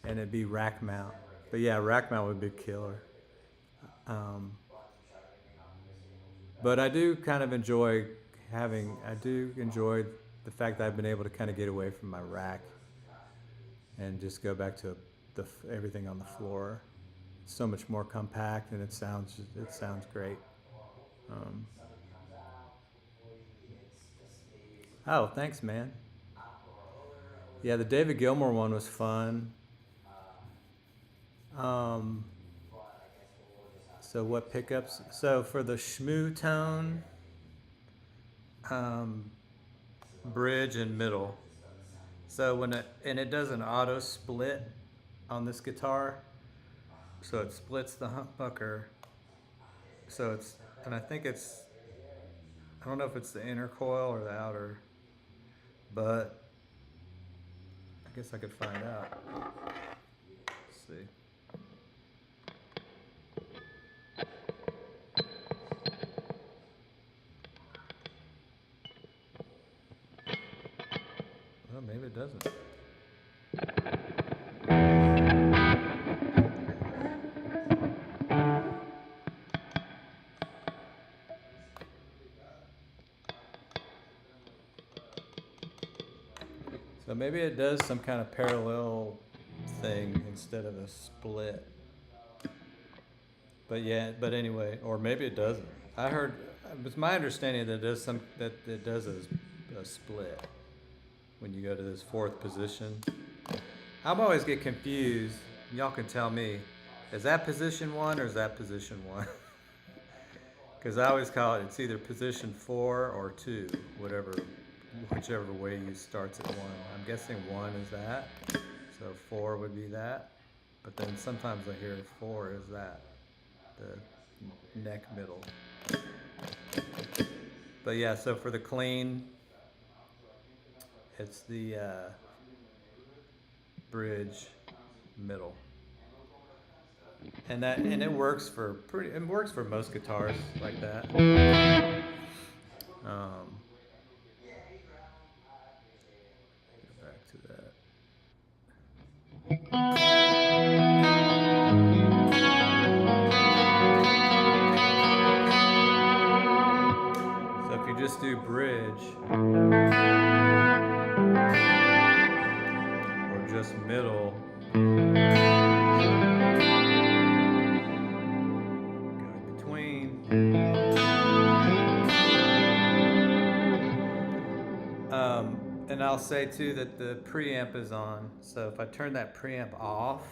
and it'd be rack mount. But yeah, rack mount would be killer. But I do kind of enjoy the fact that I've been able to kind of get away from my rack and just go back to everything on the floor. It's so much more compact, and it sounds great. Oh, thanks, man. Yeah, the David Gilmour one was fun. So what pickups? So for the Shmoo tone, bridge and middle. So it does an auto split on this guitar. So it splits the humbucker. So I think I don't know if it's the inner coil or the outer, but I guess I could find out. Let's see. Well, maybe it doesn't. So maybe it does some kind of parallel thing instead of a split. But yeah, but anyway, or maybe it doesn't. I heard, it's my understanding that it does a split when you go to this fourth position. I'm always get confused. Y'all can tell me, is that position 1 or is that position 1? Because I always call it's either position 4 or 2, whichever way you starts at 1. I'm guessing 1 is that, so 4 would be that. But then sometimes I hear 4 is that, the neck middle. But yeah, so for the clean, it's the bridge middle. And it works for most guitars like that. Get back to that. So if you just do bridge or just middle, and I'll say too that the preamp is on. So if I turn that preamp off,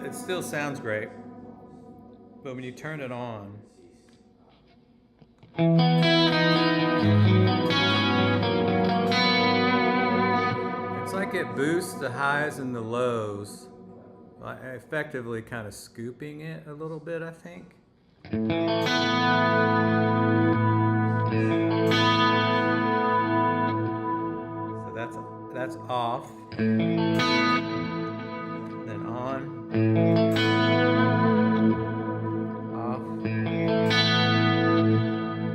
it still sounds great. But when you turn it on, it's like it boosts the highs and the lows, effectively kind of scooping it a little bit, I think. So that's off, then on, off,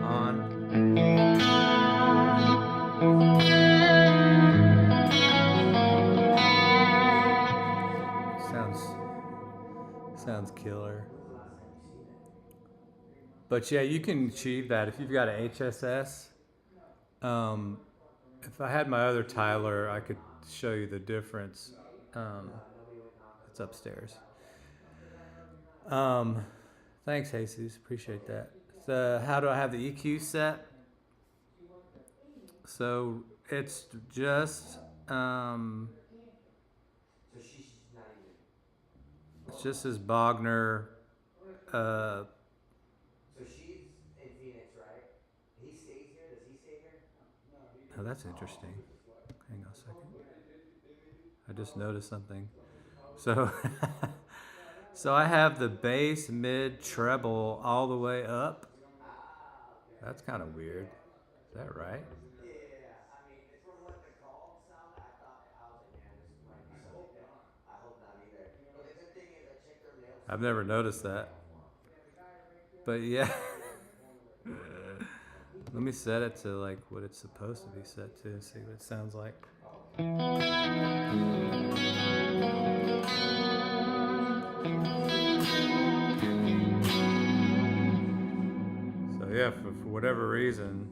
on. Sounds killer. But yeah, you can achieve that if you've got an HSS. If I had my other Tyler, I could show you the difference. It's upstairs. Thanks, Jesus. Appreciate that. So how do I have the EQ set? So it's just it's just this Bogner. So she's in Phoenix, right? He stays here. Does he stay here? Oh, that's interesting. Hang on a second. I just noticed something. So, so I have the bass, mid, treble all the way up. That's kind of weird. Is that right? Yeah, I mean, it's from what the call sound. I was like, man, this might be something that I hope not either. But the good thing is, I checked their mail. I've never noticed that. But yeah. Let me set it to like what it's supposed to be set to and see what it sounds like. So yeah, for whatever reason.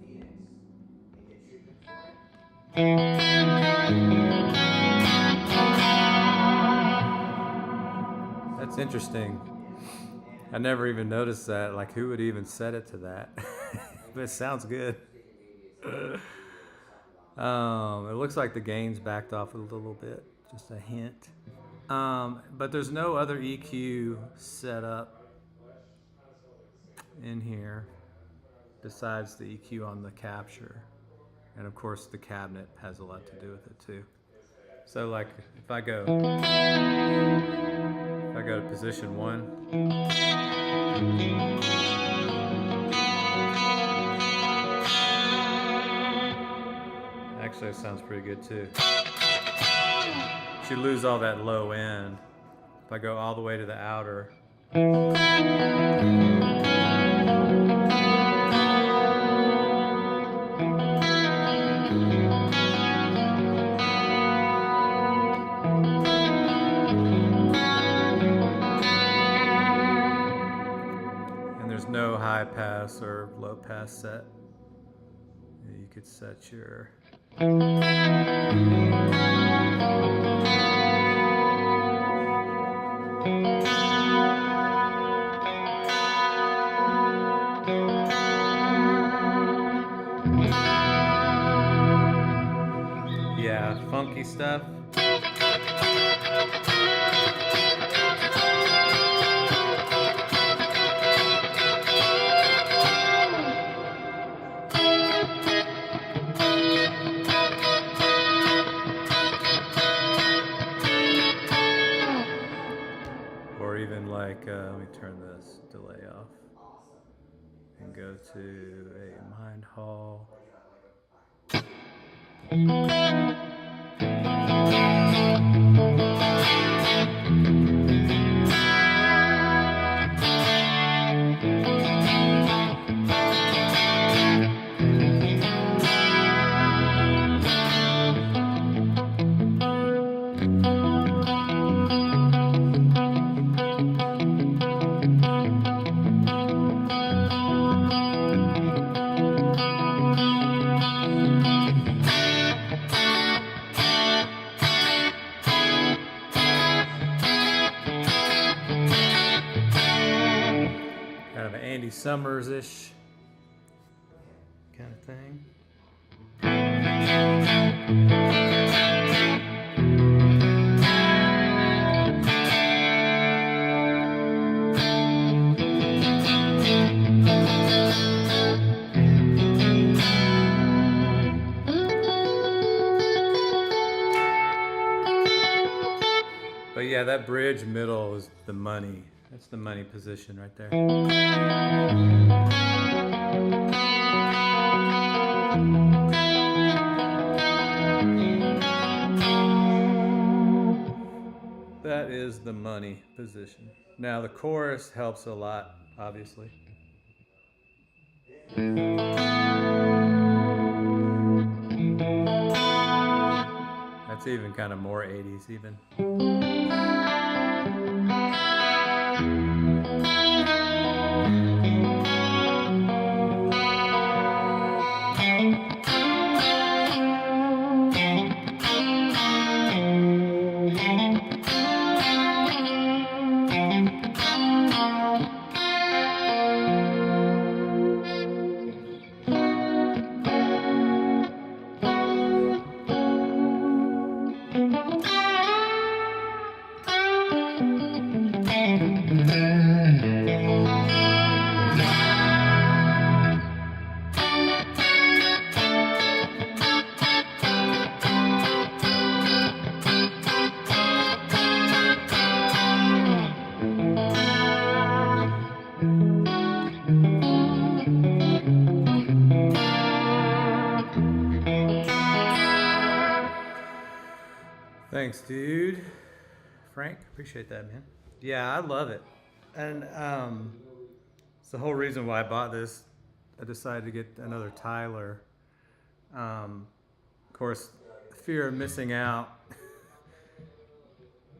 That's interesting. I never even noticed that. Like, who would even set it to that? But it sounds good. It looks like the gain's backed off a little bit, just a hint. But there's no other EQ set up in here besides the EQ on the capture. And of course the cabinet has a lot to do with it too. So like if I go to position 1, actually it sounds pretty good too. You lose all that low end. If I go all the way to the outer, and there's no high pass or low pass set. You could set your Yeah, funky stuff. Or even like, let me turn this delay off and go to a mind hall. Kind of an Andy Summers-ish kind of thing. But yeah, that bridge middle is the money. That's the money position right there. That is the money position. Now the chorus helps a lot, obviously. That's even kind of more 80s even. Thanks, dude. Frank, appreciate that, man. Yeah, I love it. And it's the whole reason why I bought this. I decided to get another Tyler. Of course, fear of missing out.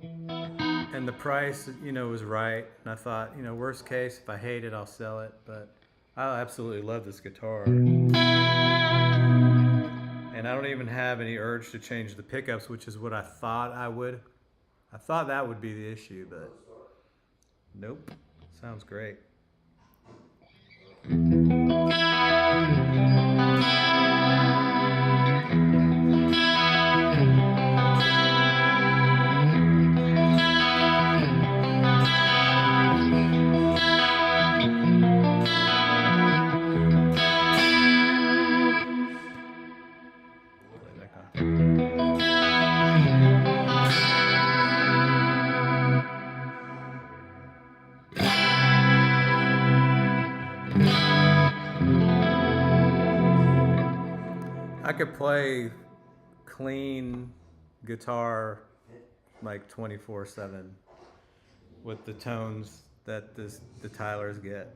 And the price, was right. And I thought, worst case, if I hate it, I'll sell it. But I absolutely love this guitar. And I don't even have any urge to change the pickups, which is what I thought I would. I thought that would be the issue, but nope. Sounds great. I could play clean guitar like 24/7 with the tones that the Tylers get.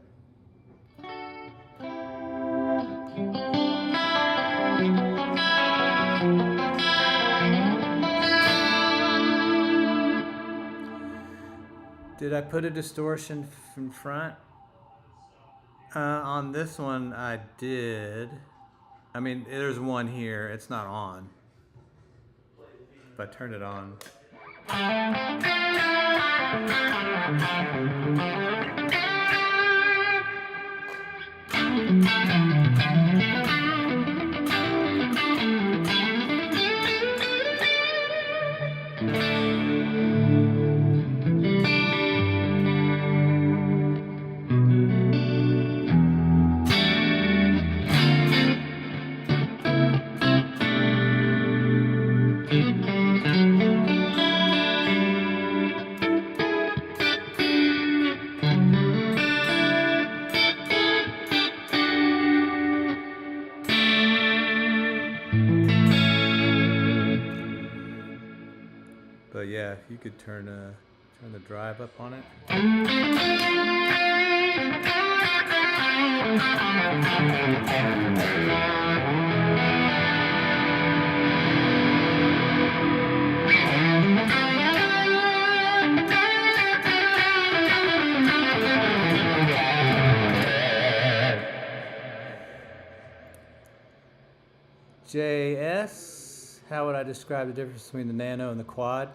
Did I put a distortion in front? On this one I did. I mean, there's one here. It's not on. I turn it on. But yeah, if you could turn the drive up on it. JS, how would I describe the difference between the Nano and the Quad?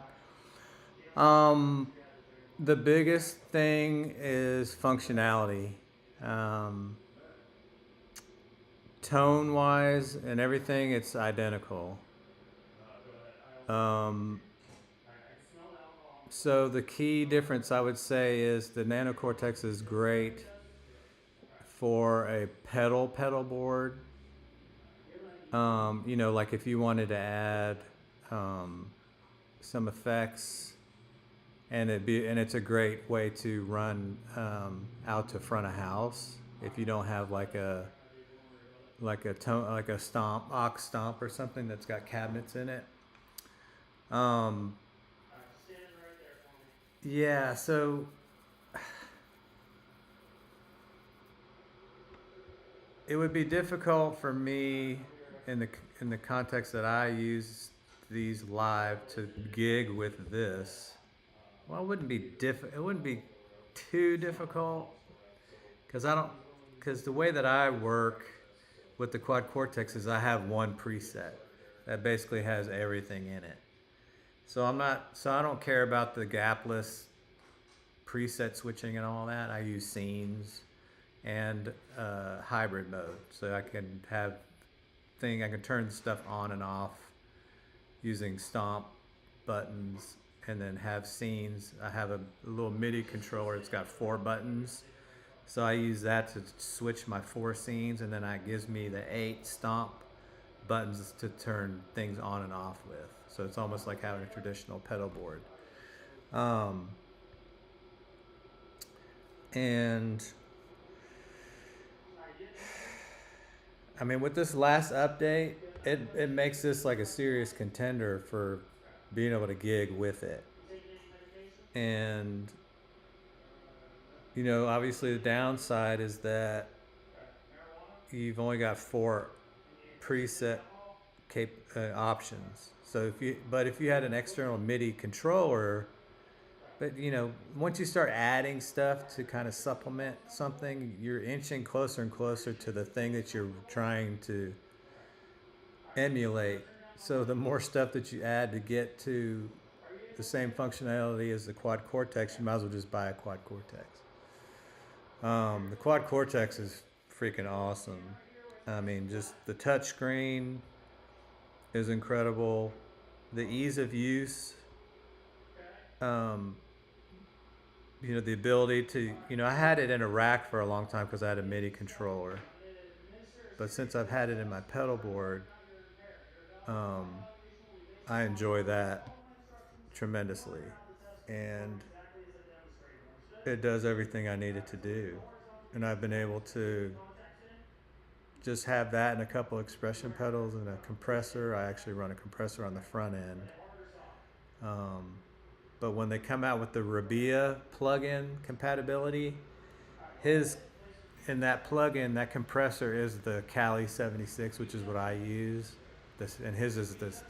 The biggest thing is functionality. Tone-wise and everything, it's identical. So the key difference, I would say, is the Nano Cortex is great for a pedal board. You know, like if you wanted to add some effects, and it's a great way to run out to front of house if you don't have like a stomp, aux stomp or something that's got cabinets in it. Yeah, so it would be difficult for me in the context that I use these live to gig with this. Well, it wouldn't be too difficult because the way that I work with the Quad Cortex is I have one preset that basically has everything in it. So I don't care about the gapless preset switching and all that. I use scenes and hybrid mode, so I can turn stuff on and off using stomp buttons, and then have scenes. I have a little MIDI controller. It's got 4 buttons, so I use that to switch my 4 scenes, and then it gives me the 8 stomp buttons to turn things on and off with. So it's almost like having a traditional pedal board. And I mean, with this last update, it makes this like a serious contender for being able to gig with it. And you know, obviously the downside is that you've only got 4 preset options. So if you had an external MIDI controller, but you know, once you start adding stuff to kind of supplement something, you're inching closer and closer to the thing that you're trying to emulate. So the more stuff that you add to get to the same functionality as the Quad Cortex, you might as well just buy a Quad Cortex. The Quad Cortex is freaking awesome. I mean, just the touch screen is incredible. The ease of use, you know, the ability to, you know, I had it in a rack for a long time because I had a MIDI controller. But since I've had it in my pedal board, I enjoy that tremendously. And it does everything I need it to do. And I've been able to just have that and a couple expression pedals and a compressor. I actually run a compressor on the front end. But when they come out with the Rabia plugin compatibility, in that plugin, that compressor is the Cali 76, which is what I use. And his is this.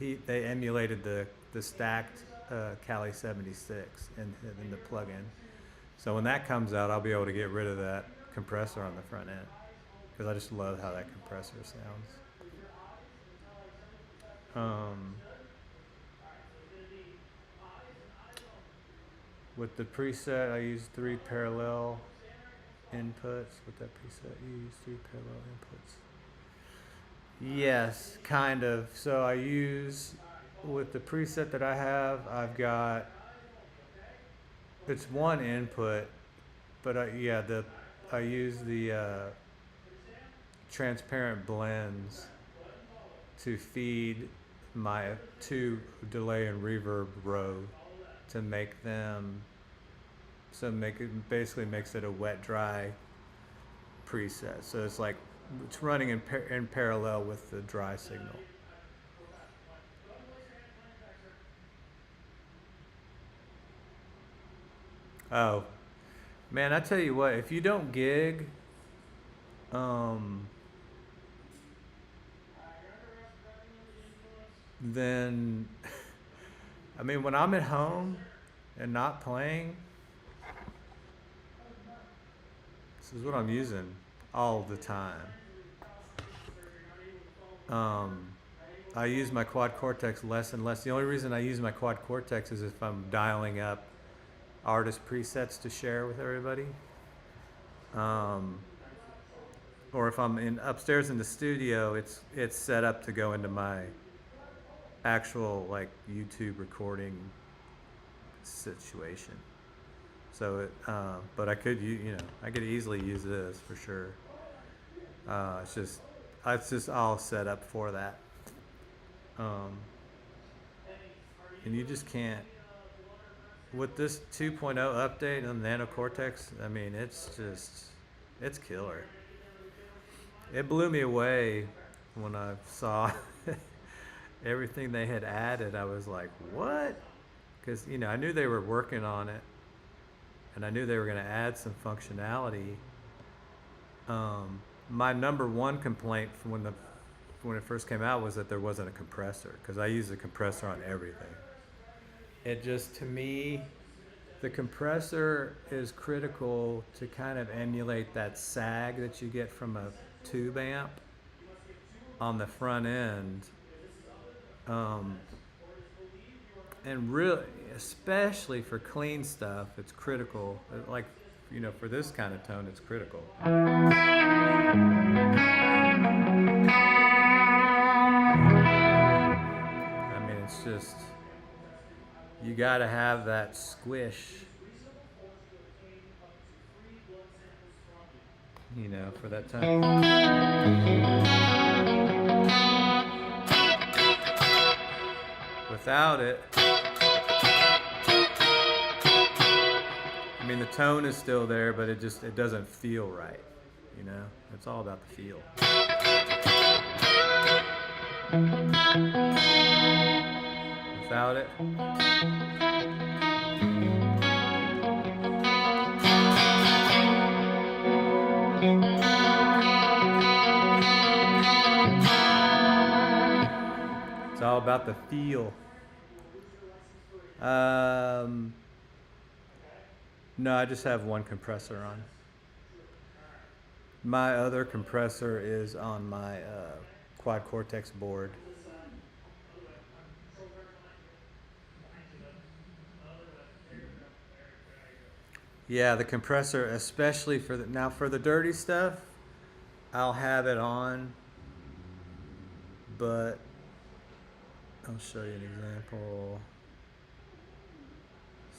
They emulated the stacked Cali 76 in the plugin. So when that comes out, I'll be able to get rid of that compressor on the front end because I just love how that compressor sounds. With the preset, I use 3 parallel inputs. With that preset, you use 3 parallel inputs. Yes, kind of. So I use, with the preset that I have, I've got, it's one input, but I use the transparent blends to feed my 2 delay and reverb row to make them, basically makes it a wet dry preset. So it's like it's running in parallel with the dry signal. Oh man, I tell you what, if you don't gig, then I mean, when I'm at home and not playing, this is what I'm using all the time. I use my quad cortex less and less. The only reason I use my quad cortex is if I'm dialing up artist presets to share with everybody. Or if I'm upstairs in the studio, it's set up to go into my actual like YouTube recording situation. So but I could I could easily use this for sure. It's just all set up for that. And you just can't, with this 2.0 update on Nano Cortex, I mean, it's killer. It blew me away when I saw everything they had added. I was like, what? Because, I knew they were working on it, and I knew they were going to add some functionality. My number one complaint from when it first came out was that there wasn't a compressor, because I use a compressor on everything. It just, to me, the compressor is critical to kind of emulate that sag that you get from a tube amp on the front end. And really, especially for clean stuff, it's critical. Like, for this kind of tone, it's critical. I mean, it's just, you gotta have that squish, for that time. Without it, I mean, the tone is still there, but it doesn't feel right. It's all about the feel. Without it, it's all about the feel. No, I just have one compressor on. My other compressor is on my quad cortex board. Yeah, the compressor, especially for the dirty stuff, I'll have it on, but I'll show you an example.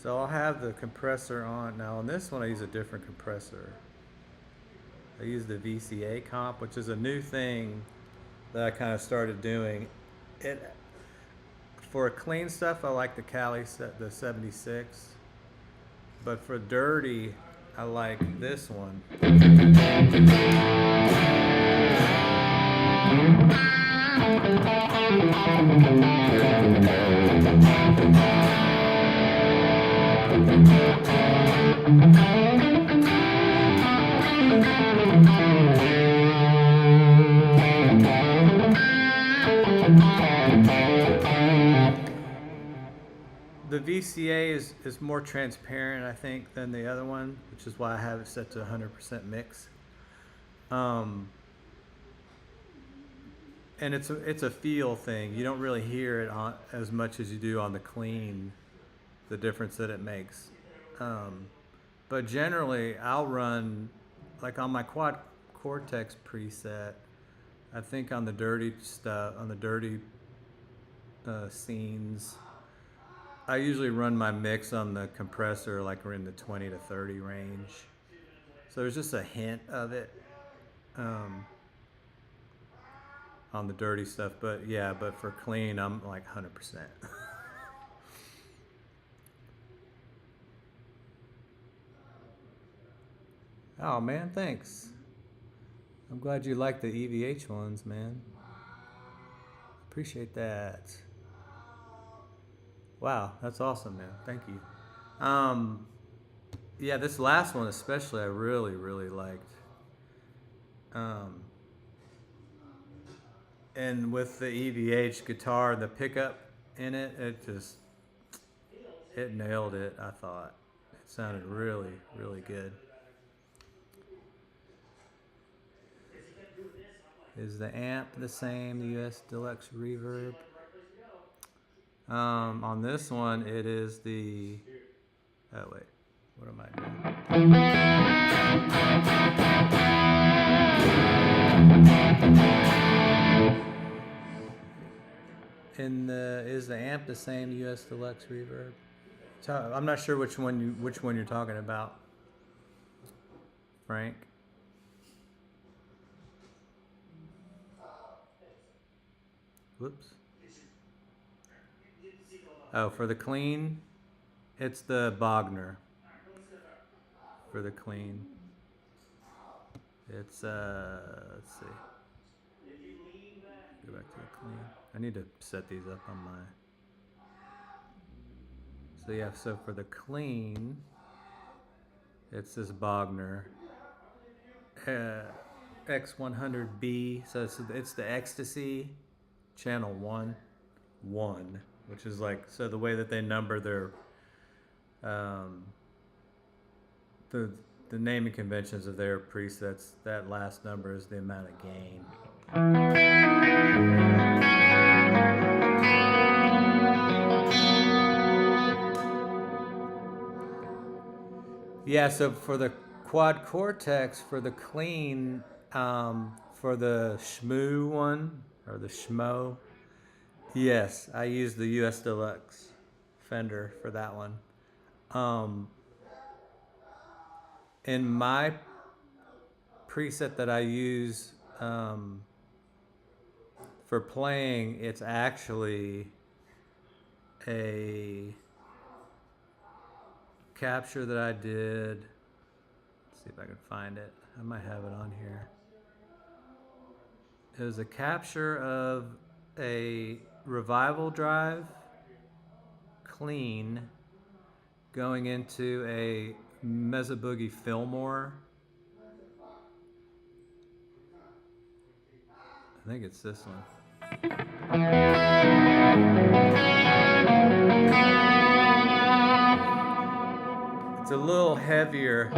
So I'll have the compressor on. Now on this one I use a different compressor. I use the VCA comp, which is a new thing that I kind of started doing. For clean stuff, I like the 76. But for dirty, I like this one. The VCA is more transparent, I think, than the other one, which is why I have it set to 100% mix. And it's a feel thing. You don't really hear it as much as you do on the clean, the difference that it makes. But generally, I'll run, like on my quad cortex preset, I think on the dirty stuff, on the dirty scenes, I usually run my mix on the compressor like we're in the 20 to 30 range. So there's just a hint of it on the dirty stuff. But yeah, but for clean, I'm like 100%. Oh man, thanks. I'm glad you like the EVH ones, man. Appreciate that. Wow, that's awesome, man. Thank you. Yeah, this last one especially, I really, really liked. And with the EVH guitar, the pickup in it, it nailed it. I thought it sounded really, really good. Is the amp the same? The US Deluxe Reverb. On this one, it is the. Oh wait, what am I doing? Is the amp the same US Deluxe Reverb? So, I'm not sure which one you're talking about, Frank. Whoops. Oh, for the clean, it's the Bogner. For the clean, it's let's see. Go back to the clean. I need to set these up on my. So yeah, so for the clean, it's this Bogner X100B. So it's the Ecstasy channel 1, which is like, so the way that they number their the naming conventions of their presets, that last number is the amount of gain. Yeah, so for the quad cortex, for the clean, for the Shmoo one, or the Schmo, yes, I use the US Deluxe Fender for that one. In my preset that I use for playing, it's actually a capture that I did. Let's see if I can find it. I might have it on here. It was a capture of a revival drive clean going into a Mesa Boogie Fillmore. I think it's this one. It's a little heavier.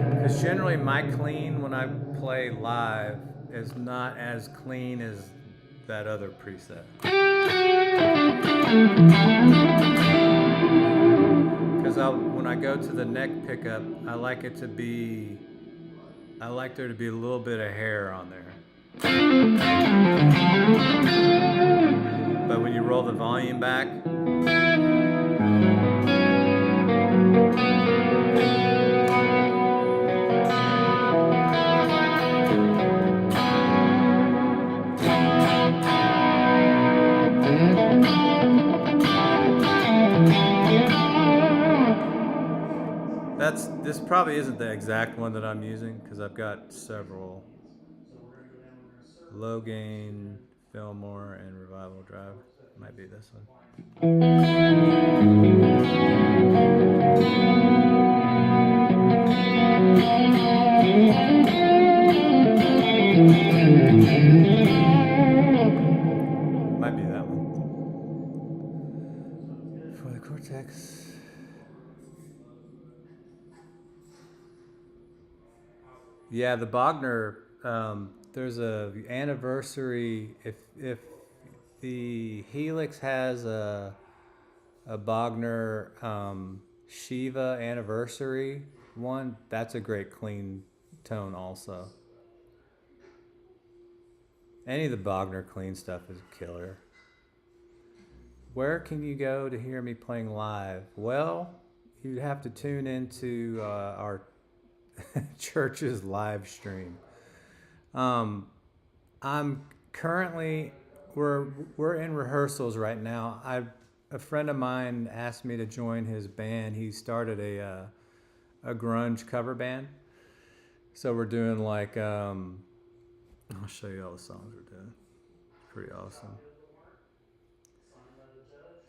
Because generally my clean when I play live is not as clean as that other preset. Because when I go to the neck pickup, I like there to be a little bit of hair on there. But when you roll the volume back, this probably isn't the exact one that I'm using because I've got several. Low gain, Fillmore, and Revival Drive. Might be this one. Might be that one. For the Cortex. Yeah, the Bogner. There's a anniversary. If the Helix has a Bogner Shiva anniversary one, that's a great clean tone also. Any of the Bogner clean stuff is killer. Where can you go to hear me playing live? Well, you'd have to tune into our church's live stream. Um, I'm currently we're in rehearsals right now. A friend of mine asked me to join his band. He started a grunge cover band. So we're doing like I'll show you all the songs we're doing. It's pretty awesome.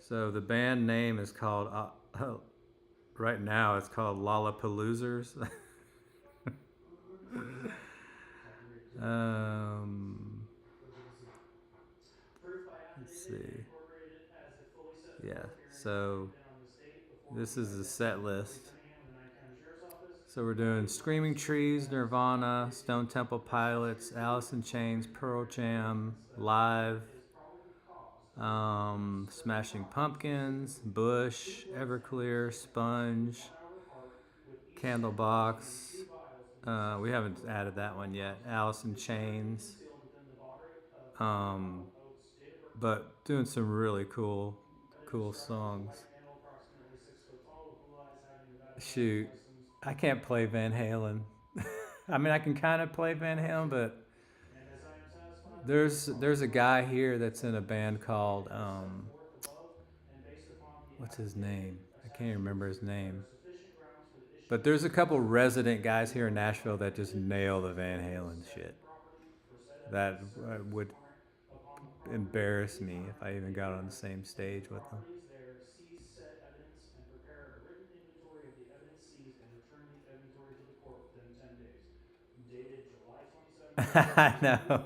So the band name is called right now it's called Lollapaloozers. um, let's see. Yeah, so this is the set list. So we're doing Screaming Trees, Nirvana, Stone Temple Pilots, Alice in Chains, Pearl Jam, Live, Smashing Pumpkins, Bush, Everclear, Sponge, Candlebox. We haven't added that one yet. Alice in Chains. Um, but doing some really cool songs. Shoot, I can't play Van Halen. I mean, I can kind of play Van Halen, but there's a guy here that's in a band called what's his name? I can't remember his name. But there's a couple resident guys here in Nashville that just nail the Van Halen shit. That would embarrass me if I even got on the same stage with them. I know.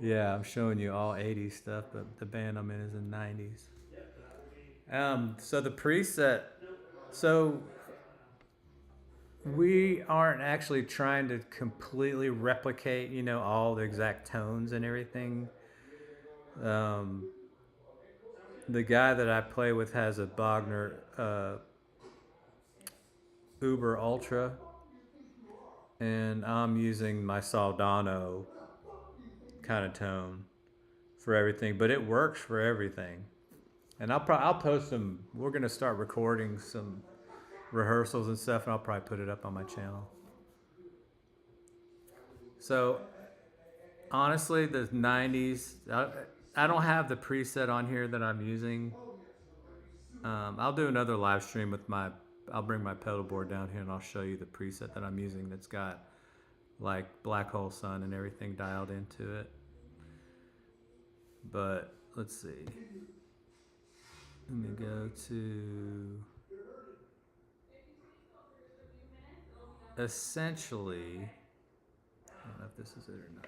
Yeah, I'm showing you all 80s stuff, but the band I'm in is in 90s. So the preset, so we aren't actually trying to completely replicate, all the exact tones and everything. Um, the guy that I play with has a Bogner Uber Ultra, and I'm using my Soldano kind of tone for everything, but it works for everything. And I'll post some. We're gonna start recording some rehearsals and stuff, and I'll probably put it up on my channel. So honestly, the '90s. I don't have the preset on here that I'm using. I'll do another live stream with my. I'll bring my pedal board down here and I'll show you the preset that I'm using. That's got like Black Hole Sun and everything dialed into it. But let's see. Let me go to. Essentially, I don't know if this is it or not.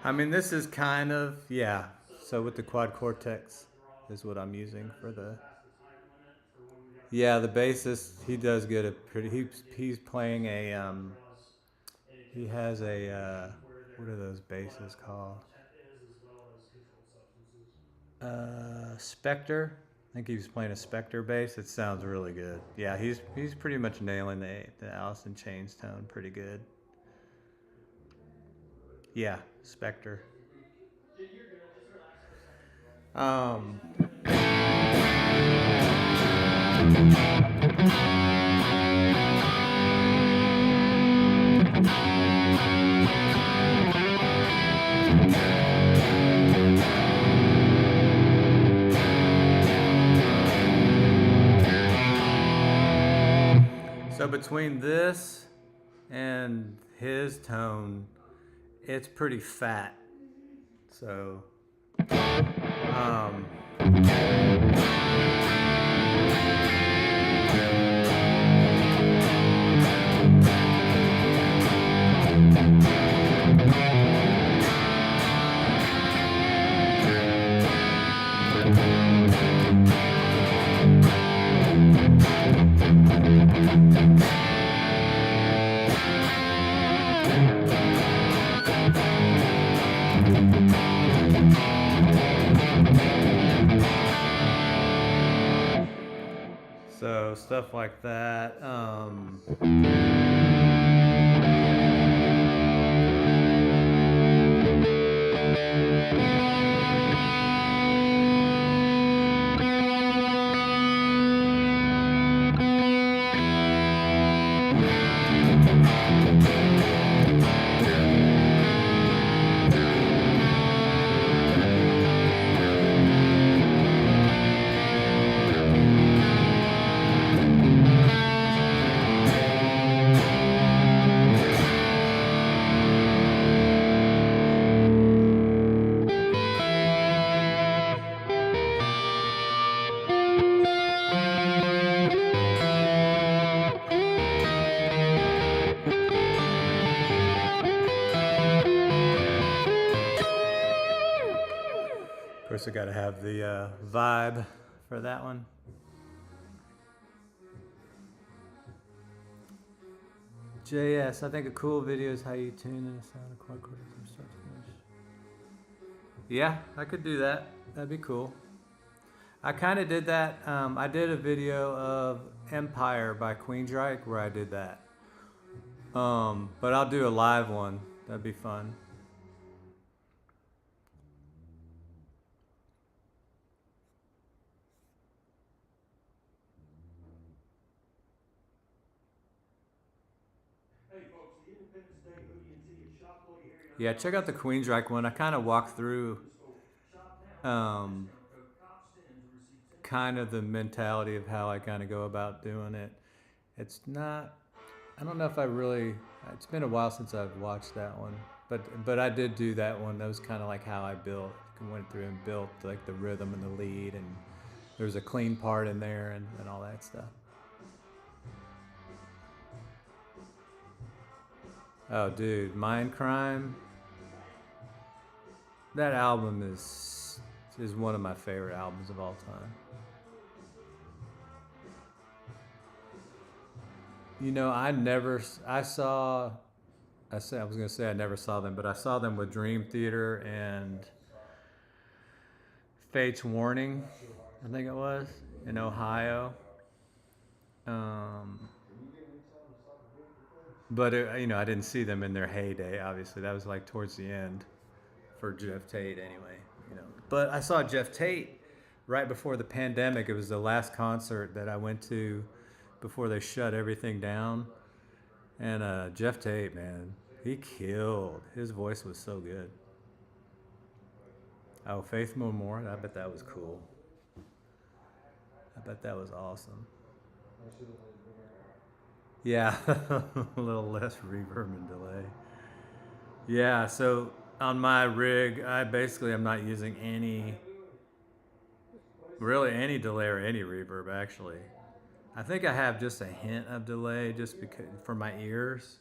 I mean, this is kind of, yeah. So with the Quad Cortex is what I'm using for the. Yeah, the bassist, he does get a pretty. He's playing a he has a what are those basses called? Spectre. I think he was playing a Spectre bass. It sounds really good. Yeah, he's pretty much nailing the Alice in Chains tone pretty good. Yeah, Spectre. Um, so between this and his tone, it's pretty fat. So, um, so stuff like that. Of course, I gotta have the vibe for that one. JS, I think a cool video is how you tune in a sound of quad chords from start to finish. Yeah, I could do that. That'd be cool. I kind of did that. I did a video of Empire by Queensryche where I did that. But I'll do a live one. That'd be fun. Yeah, check out the Queensryche one. I kind of walked through kind of the mentality of how I kind of go about doing it. It's not, I don't know if I really, it's been a while since I've watched that one, but I did do that one. That was kind of like how I built, went through and built like the rhythm and the lead, and there's a clean part in there and all that stuff. Oh, dude, Mind Crime. That album is one of my favorite albums of all time. You know, I never saw them, but I saw them with Dream Theater and Fate's Warning, I think it was, in Ohio. But you know, I didn't see them in their heyday. Obviously, that was like towards the end for Jeff Tate, anyway. You know, but I saw Jeff Tate right before the pandemic. It was the last concert that I went to before they shut everything down. And Jeff Tate, man, he killed. His voice was so good. Oh, Faith No More. I bet that was cool. I bet that was awesome. Yeah, a little less reverb and delay. Yeah, so on my rig, I basically am not using any delay or any reverb, actually. I think I have just a hint of delay just because for my ears.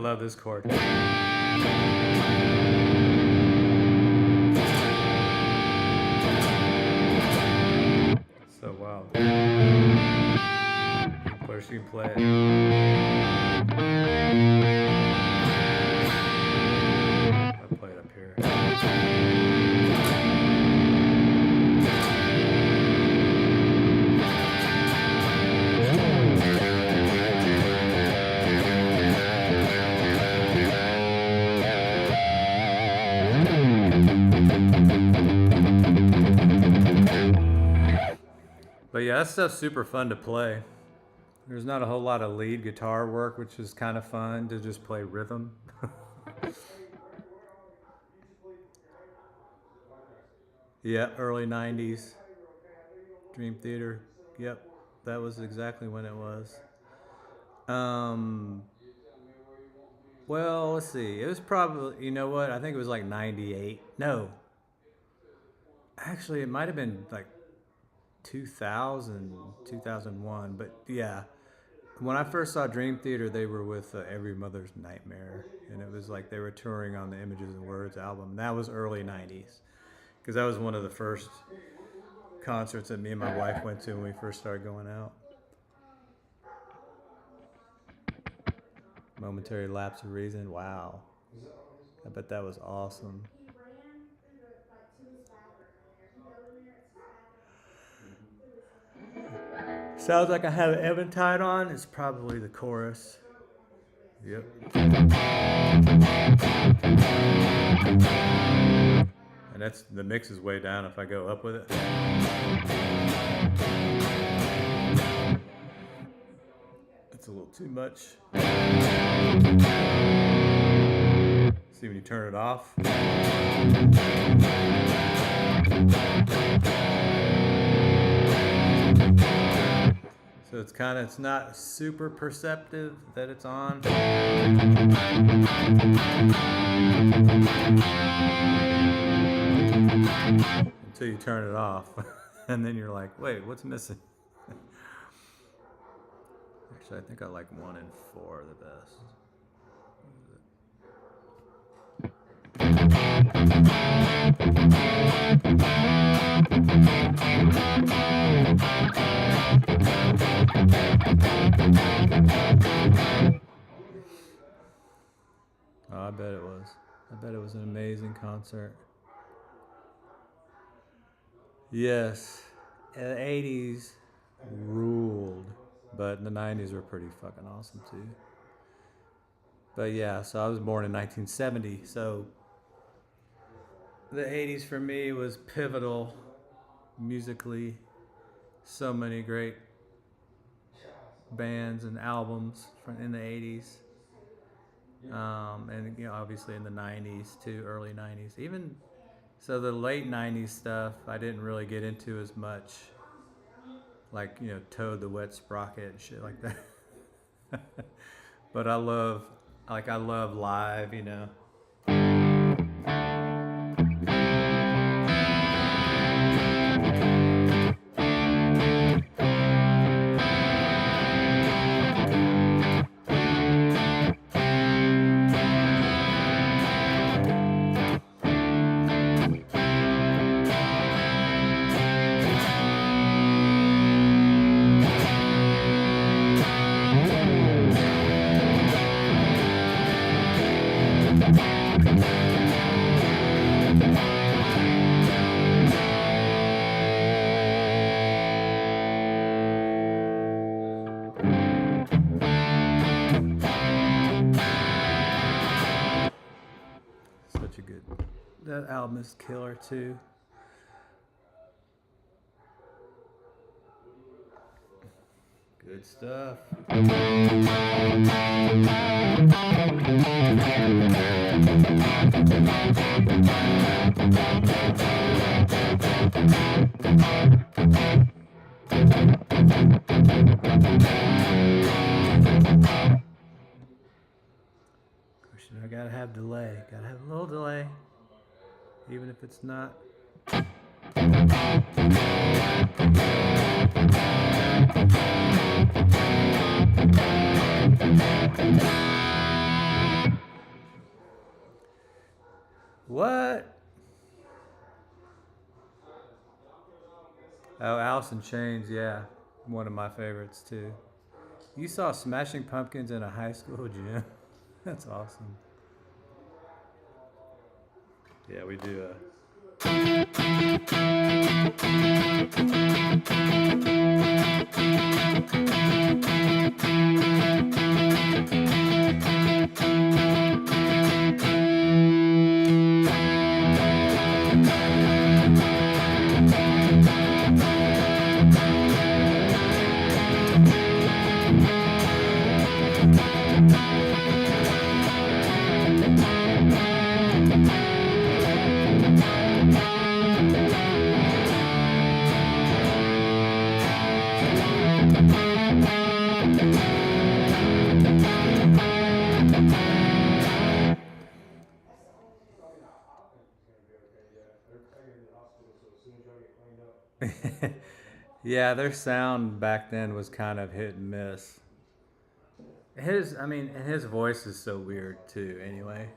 love this chord. So wild. Of course, you can play it. I'll play it up here. But yeah, that stuff's super fun to play. There's not a whole lot of lead guitar work, which is kind of fun to just play rhythm. Yeah, early 90s. Dream Theater. Yep, that was exactly when it was. Well, let's see. It was probably, you know what? I think it was like 98. No. Actually, it might have been like 2000, 2001. But yeah, when I first saw Dream Theater, they were with Every Mother's Nightmare. And it was like they were touring on the Images and Words album. That was early 90s. Because that was one of the first concerts that me and my wife went to when we first started going out. Momentary Lapse of Reason. Wow. I bet that was awesome. Sounds like I have an Eventide on. It's probably the chorus. Yep. And that's, the mix is way down if I go up with it. It's a little too much. See when you turn it off. So it's kind of, it's not super perceptive that it's on. Until you turn it off. And then you're like, wait, what's missing? Actually, I think I like 1 and 4 the best. Oh, I bet it was. I bet it was an amazing concert. Yes, the 80s ruled, but the 90s were pretty fucking awesome too. But yeah, so I was born in 1970, so the 80s for me was pivotal musically. So many great bands and albums in the 80s. And you know, obviously in the 90s too, early 90s. Even so, the late 90s stuff I didn't really get into as much, like, you know, Toad the Wet Sprocket and shit like that. But I love live, you know. Such a good, that album is killer too. Good stuff. I gotta have delay. Gotta have a little delay, even if it's not. What? Oh, Alice in Chains, yeah. One of my favorites too. You saw Smashing Pumpkins in a high school gym? That's awesome. Yeah, we do. Yeah, their sound back then was kind of hit and miss. And his voice is so weird too. Anyway,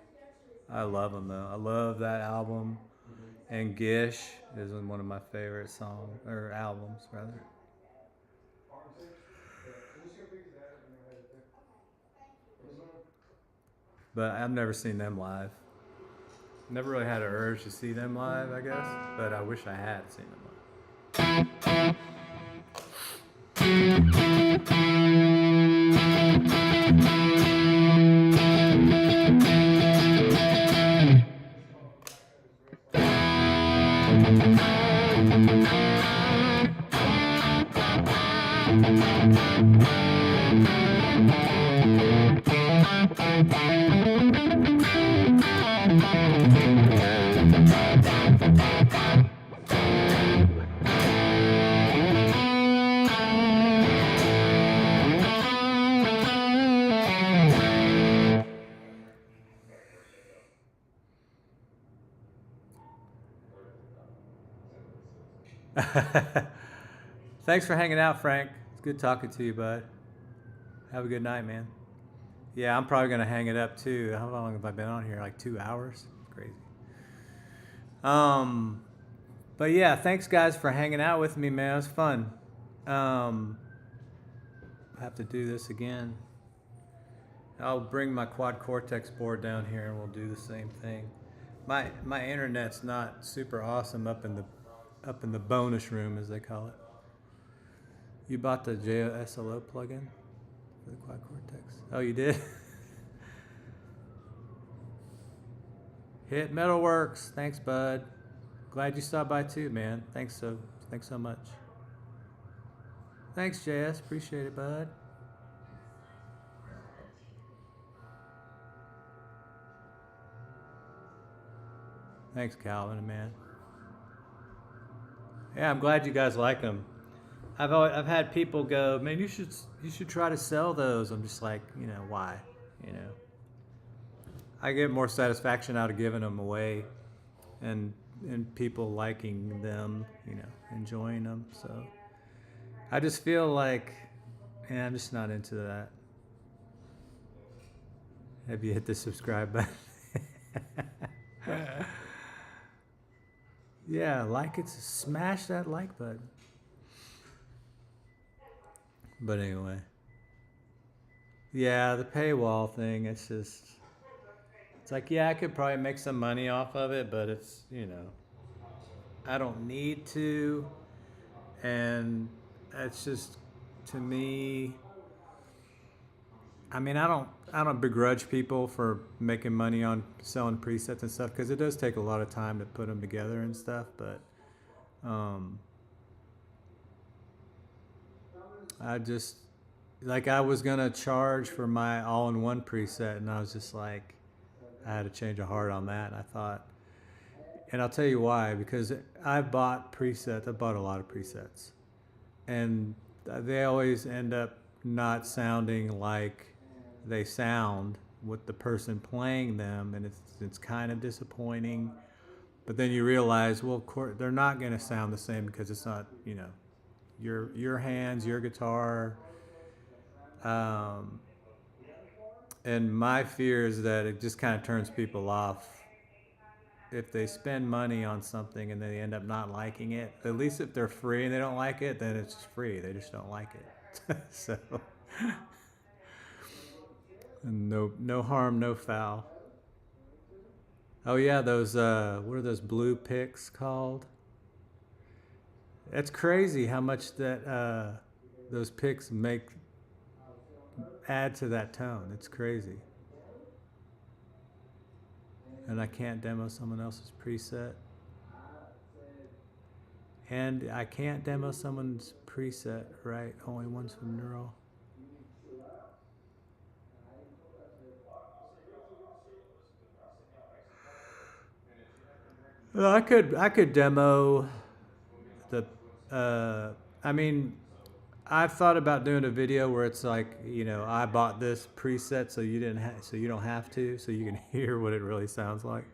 I love him though. I love that album, and Gish is one of my favorite songs or albums rather. But I've never seen them live. Never really had an urge to see them live, I guess. But I wish I had seen them live. Thanks for hanging out, Frank. It's good talking to you, bud. Have a good night, man. Yeah, I'm probably gonna hang it up too. How long have I been on here? Like 2 hours? Crazy. But yeah, thanks guys for hanging out with me, man. It was fun. I have to do this again. I'll bring my quad cortex board down here and we'll do the same thing. My internet's not super awesome up in the bonus room, as they call it. You bought the JSLO plugin for the quad cortex? Oh, you did? Hit Metalworks. Thanks, bud. Glad you stopped by too, man. Thanks so much. Thanks, JS. Appreciate it, bud. Thanks, Calvin, man. Yeah, I'm glad you guys like them. I've had people go, man, you should try to sell those. I'm just like, why? I get more satisfaction out of giving them away, and people liking them, enjoying them. So I just feel like, I'm just not into that. Have you hit the subscribe button? Yeah, like it, smash that like button. But anyway, yeah, the paywall thing, it's like, yeah, I could probably make some money off of it, but it's, I don't need to, and it's just, to me, I don't begrudge people for making money on selling presets and stuff, because it does take a lot of time to put them together and stuff, but I was gonna charge for my all-in-one preset, and I was just like, I had to change of heart on that. And I thought, and I'll tell you why, because I bought a lot of presets, and they always end up not sounding like they sound with the person playing them, and it's kind of disappointing. But then you realize, well, of course, they're not going to sound the same because it's not, your hands, your guitar. And my fear is that it just kind of turns people off if they spend money on something and they end up not liking it, at least if they're free and they don't like it, then it's just free. They just don't like it. So no harm, no foul. Oh yeah, those what are those blue picks called? It's crazy how much that those picks add to that tone. It's crazy. And I can't demo someone else's preset. And I can't demo someone's preset, right? Only one's from Neural. Well, I could demo the. I mean, I've thought about doing a video where it's like, I bought this preset so so you don't have to, so you can hear what it really sounds like.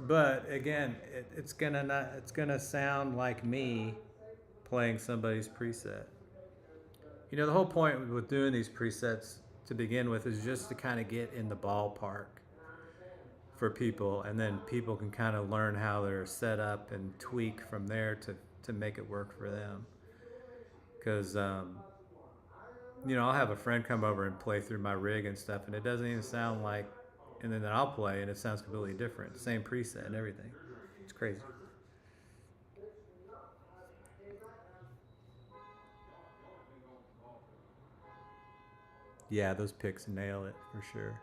But again, it's gonna sound like me playing somebody's preset. The whole point with doing these presets to begin with is just to kind of get in the ballpark for people, and then people can kind of learn how they're set up and tweak from there to make it work for them. Because I'll have a friend come over and play through my rig and stuff, and it doesn't even sound like, and then I'll play and it sounds completely different, same preset and everything. It's crazy. Yeah, those picks nail it for sure.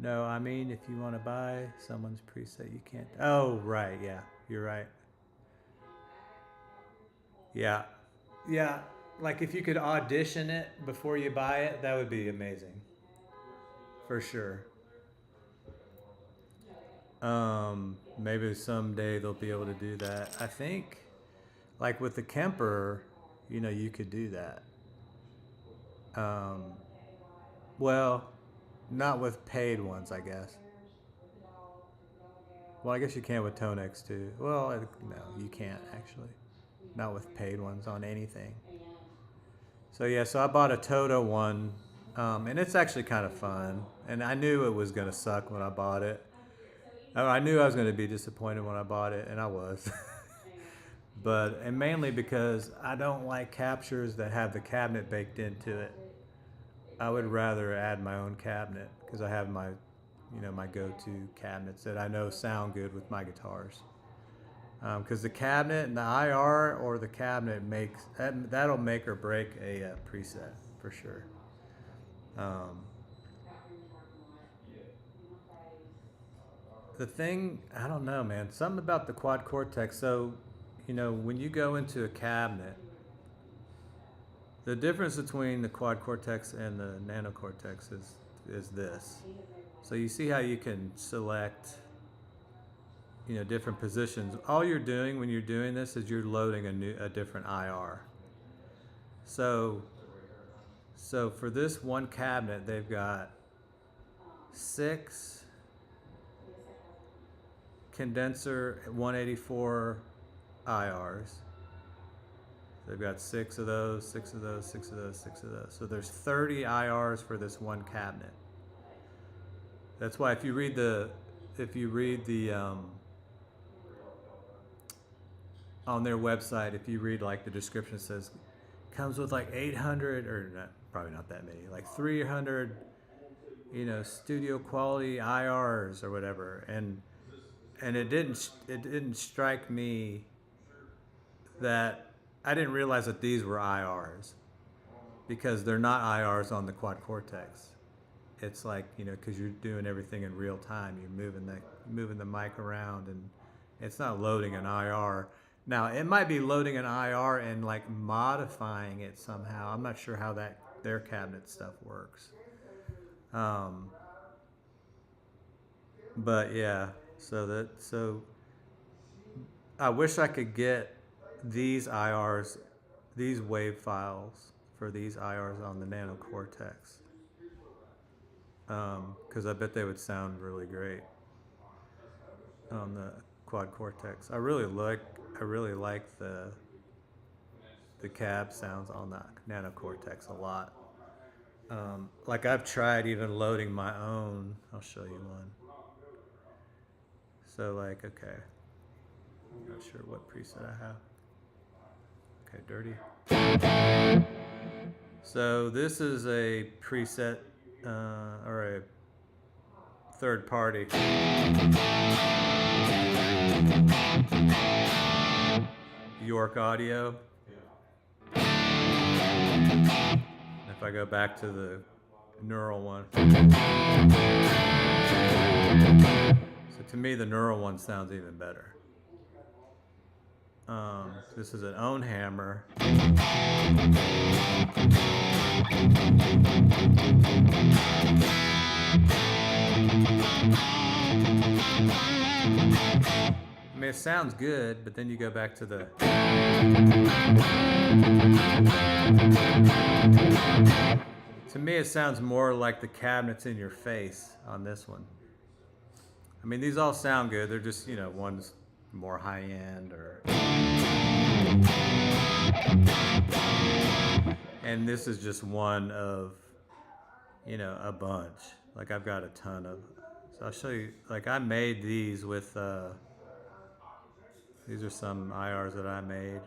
No, I mean, if you want to buy someone's preset, you can't. Oh, right. Yeah, you're right. Yeah. Yeah. Like if you could audition it before you buy it, that would be amazing. For sure. Maybe someday they'll be able to do that. I think, like with the Kemper, you could do that. Um, well, not with paid ones, I guess. Well, I guess you can with Tonex too. Well, no, you can't actually. Not with paid ones on anything. So yeah, so I bought a Toto one, and it's actually kind of fun. And I knew it was gonna suck when I bought it. I knew I was gonna be disappointed when I bought it, and I was. And mainly because I don't like captures that have the cabinet baked into it. I would rather add my own cabinet because I have my go-to cabinets that I know sound good with my guitars. Because the cabinet and the IR or the cabinet that'll make or break a preset for sure. Um, the thing, I don't know, man. Something about the Quad Cortex. So, when you go into a cabinet, the difference between the Quad Cortex and the Nano Cortex is this. So you see how you can select, different positions. All you're doing when you're doing this is you're loading a different IR. So for this one cabinet, they've got 6 condenser 184 IRs. They've got 6 of those, 6 of those, 6 of those, 6 of those. So there's 30 IRs for this one cabinet. That's why if you read the on their website, if you read like the description, it says comes with like 800 or not, probably not that many, like 300, studio quality IRs or whatever, and it didn't strike me that I didn't realize that these were IRs because they're not IRs on the Quad Cortex. It's like, because you're doing everything in real time. You're moving the mic around, and it's not loading an IR. Now, it might be loading an IR and like modifying it somehow. I'm not sure how their cabinet stuff works. But yeah, so I wish I could get these IRs, these wave files for these IRs on the Nano Cortex. Because I bet they would sound really great on the Quad Cortex. I really like the cab sounds on the Nano Cortex a lot. Like I've tried even loading my own. I'll show you one. So like, okay, I'm not sure what preset I have. Okay, dirty. So this is a preset or a third party. York Audio. If I go back to the neural one. So to me, the neural one sounds even better. This is an own hammer. I mean, it sounds good, but then you go back to the... To me, it sounds more like the cabinets in your face on this one. I mean, these all sound good. They're just, you know, one's more high-end or... And this is just one of, you know, a bunch. Like, I've got a ton of... So I'll show you, like, I made these with... These are some IRs that I made.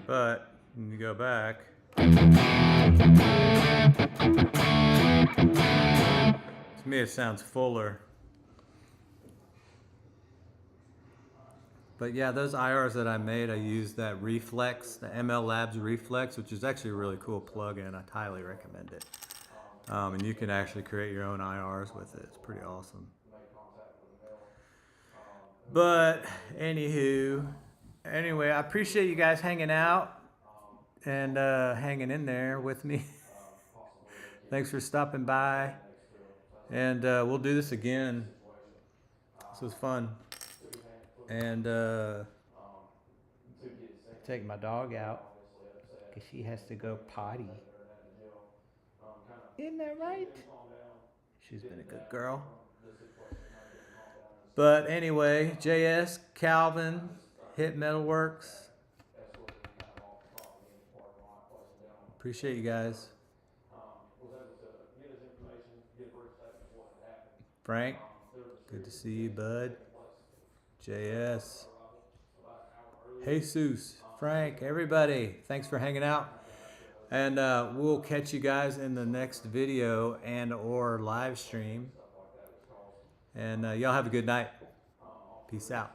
But when you go back, to me it sounds fuller. But yeah, those IRs that I made, I used that Reflex, the ML Labs Reflex, which is actually a really cool plugin. I highly recommend it. And you can actually create your own IRs with it. It's pretty awesome. But anywho, anyway, I appreciate you guys hanging out and hanging in there with me. Thanks for stopping by. And we'll do this again. This was fun. And take my dog out because she has to go potty. Isn't that right? She's been a good girl. But anyway, JS, Calvin, Hit Metalworks. Appreciate you guys. Frank, good to see you, bud. JS, Jesus, Frank, everybody, thanks for hanging out. And we'll catch you guys in the next video and or live stream. And y'all have a good night. Peace out.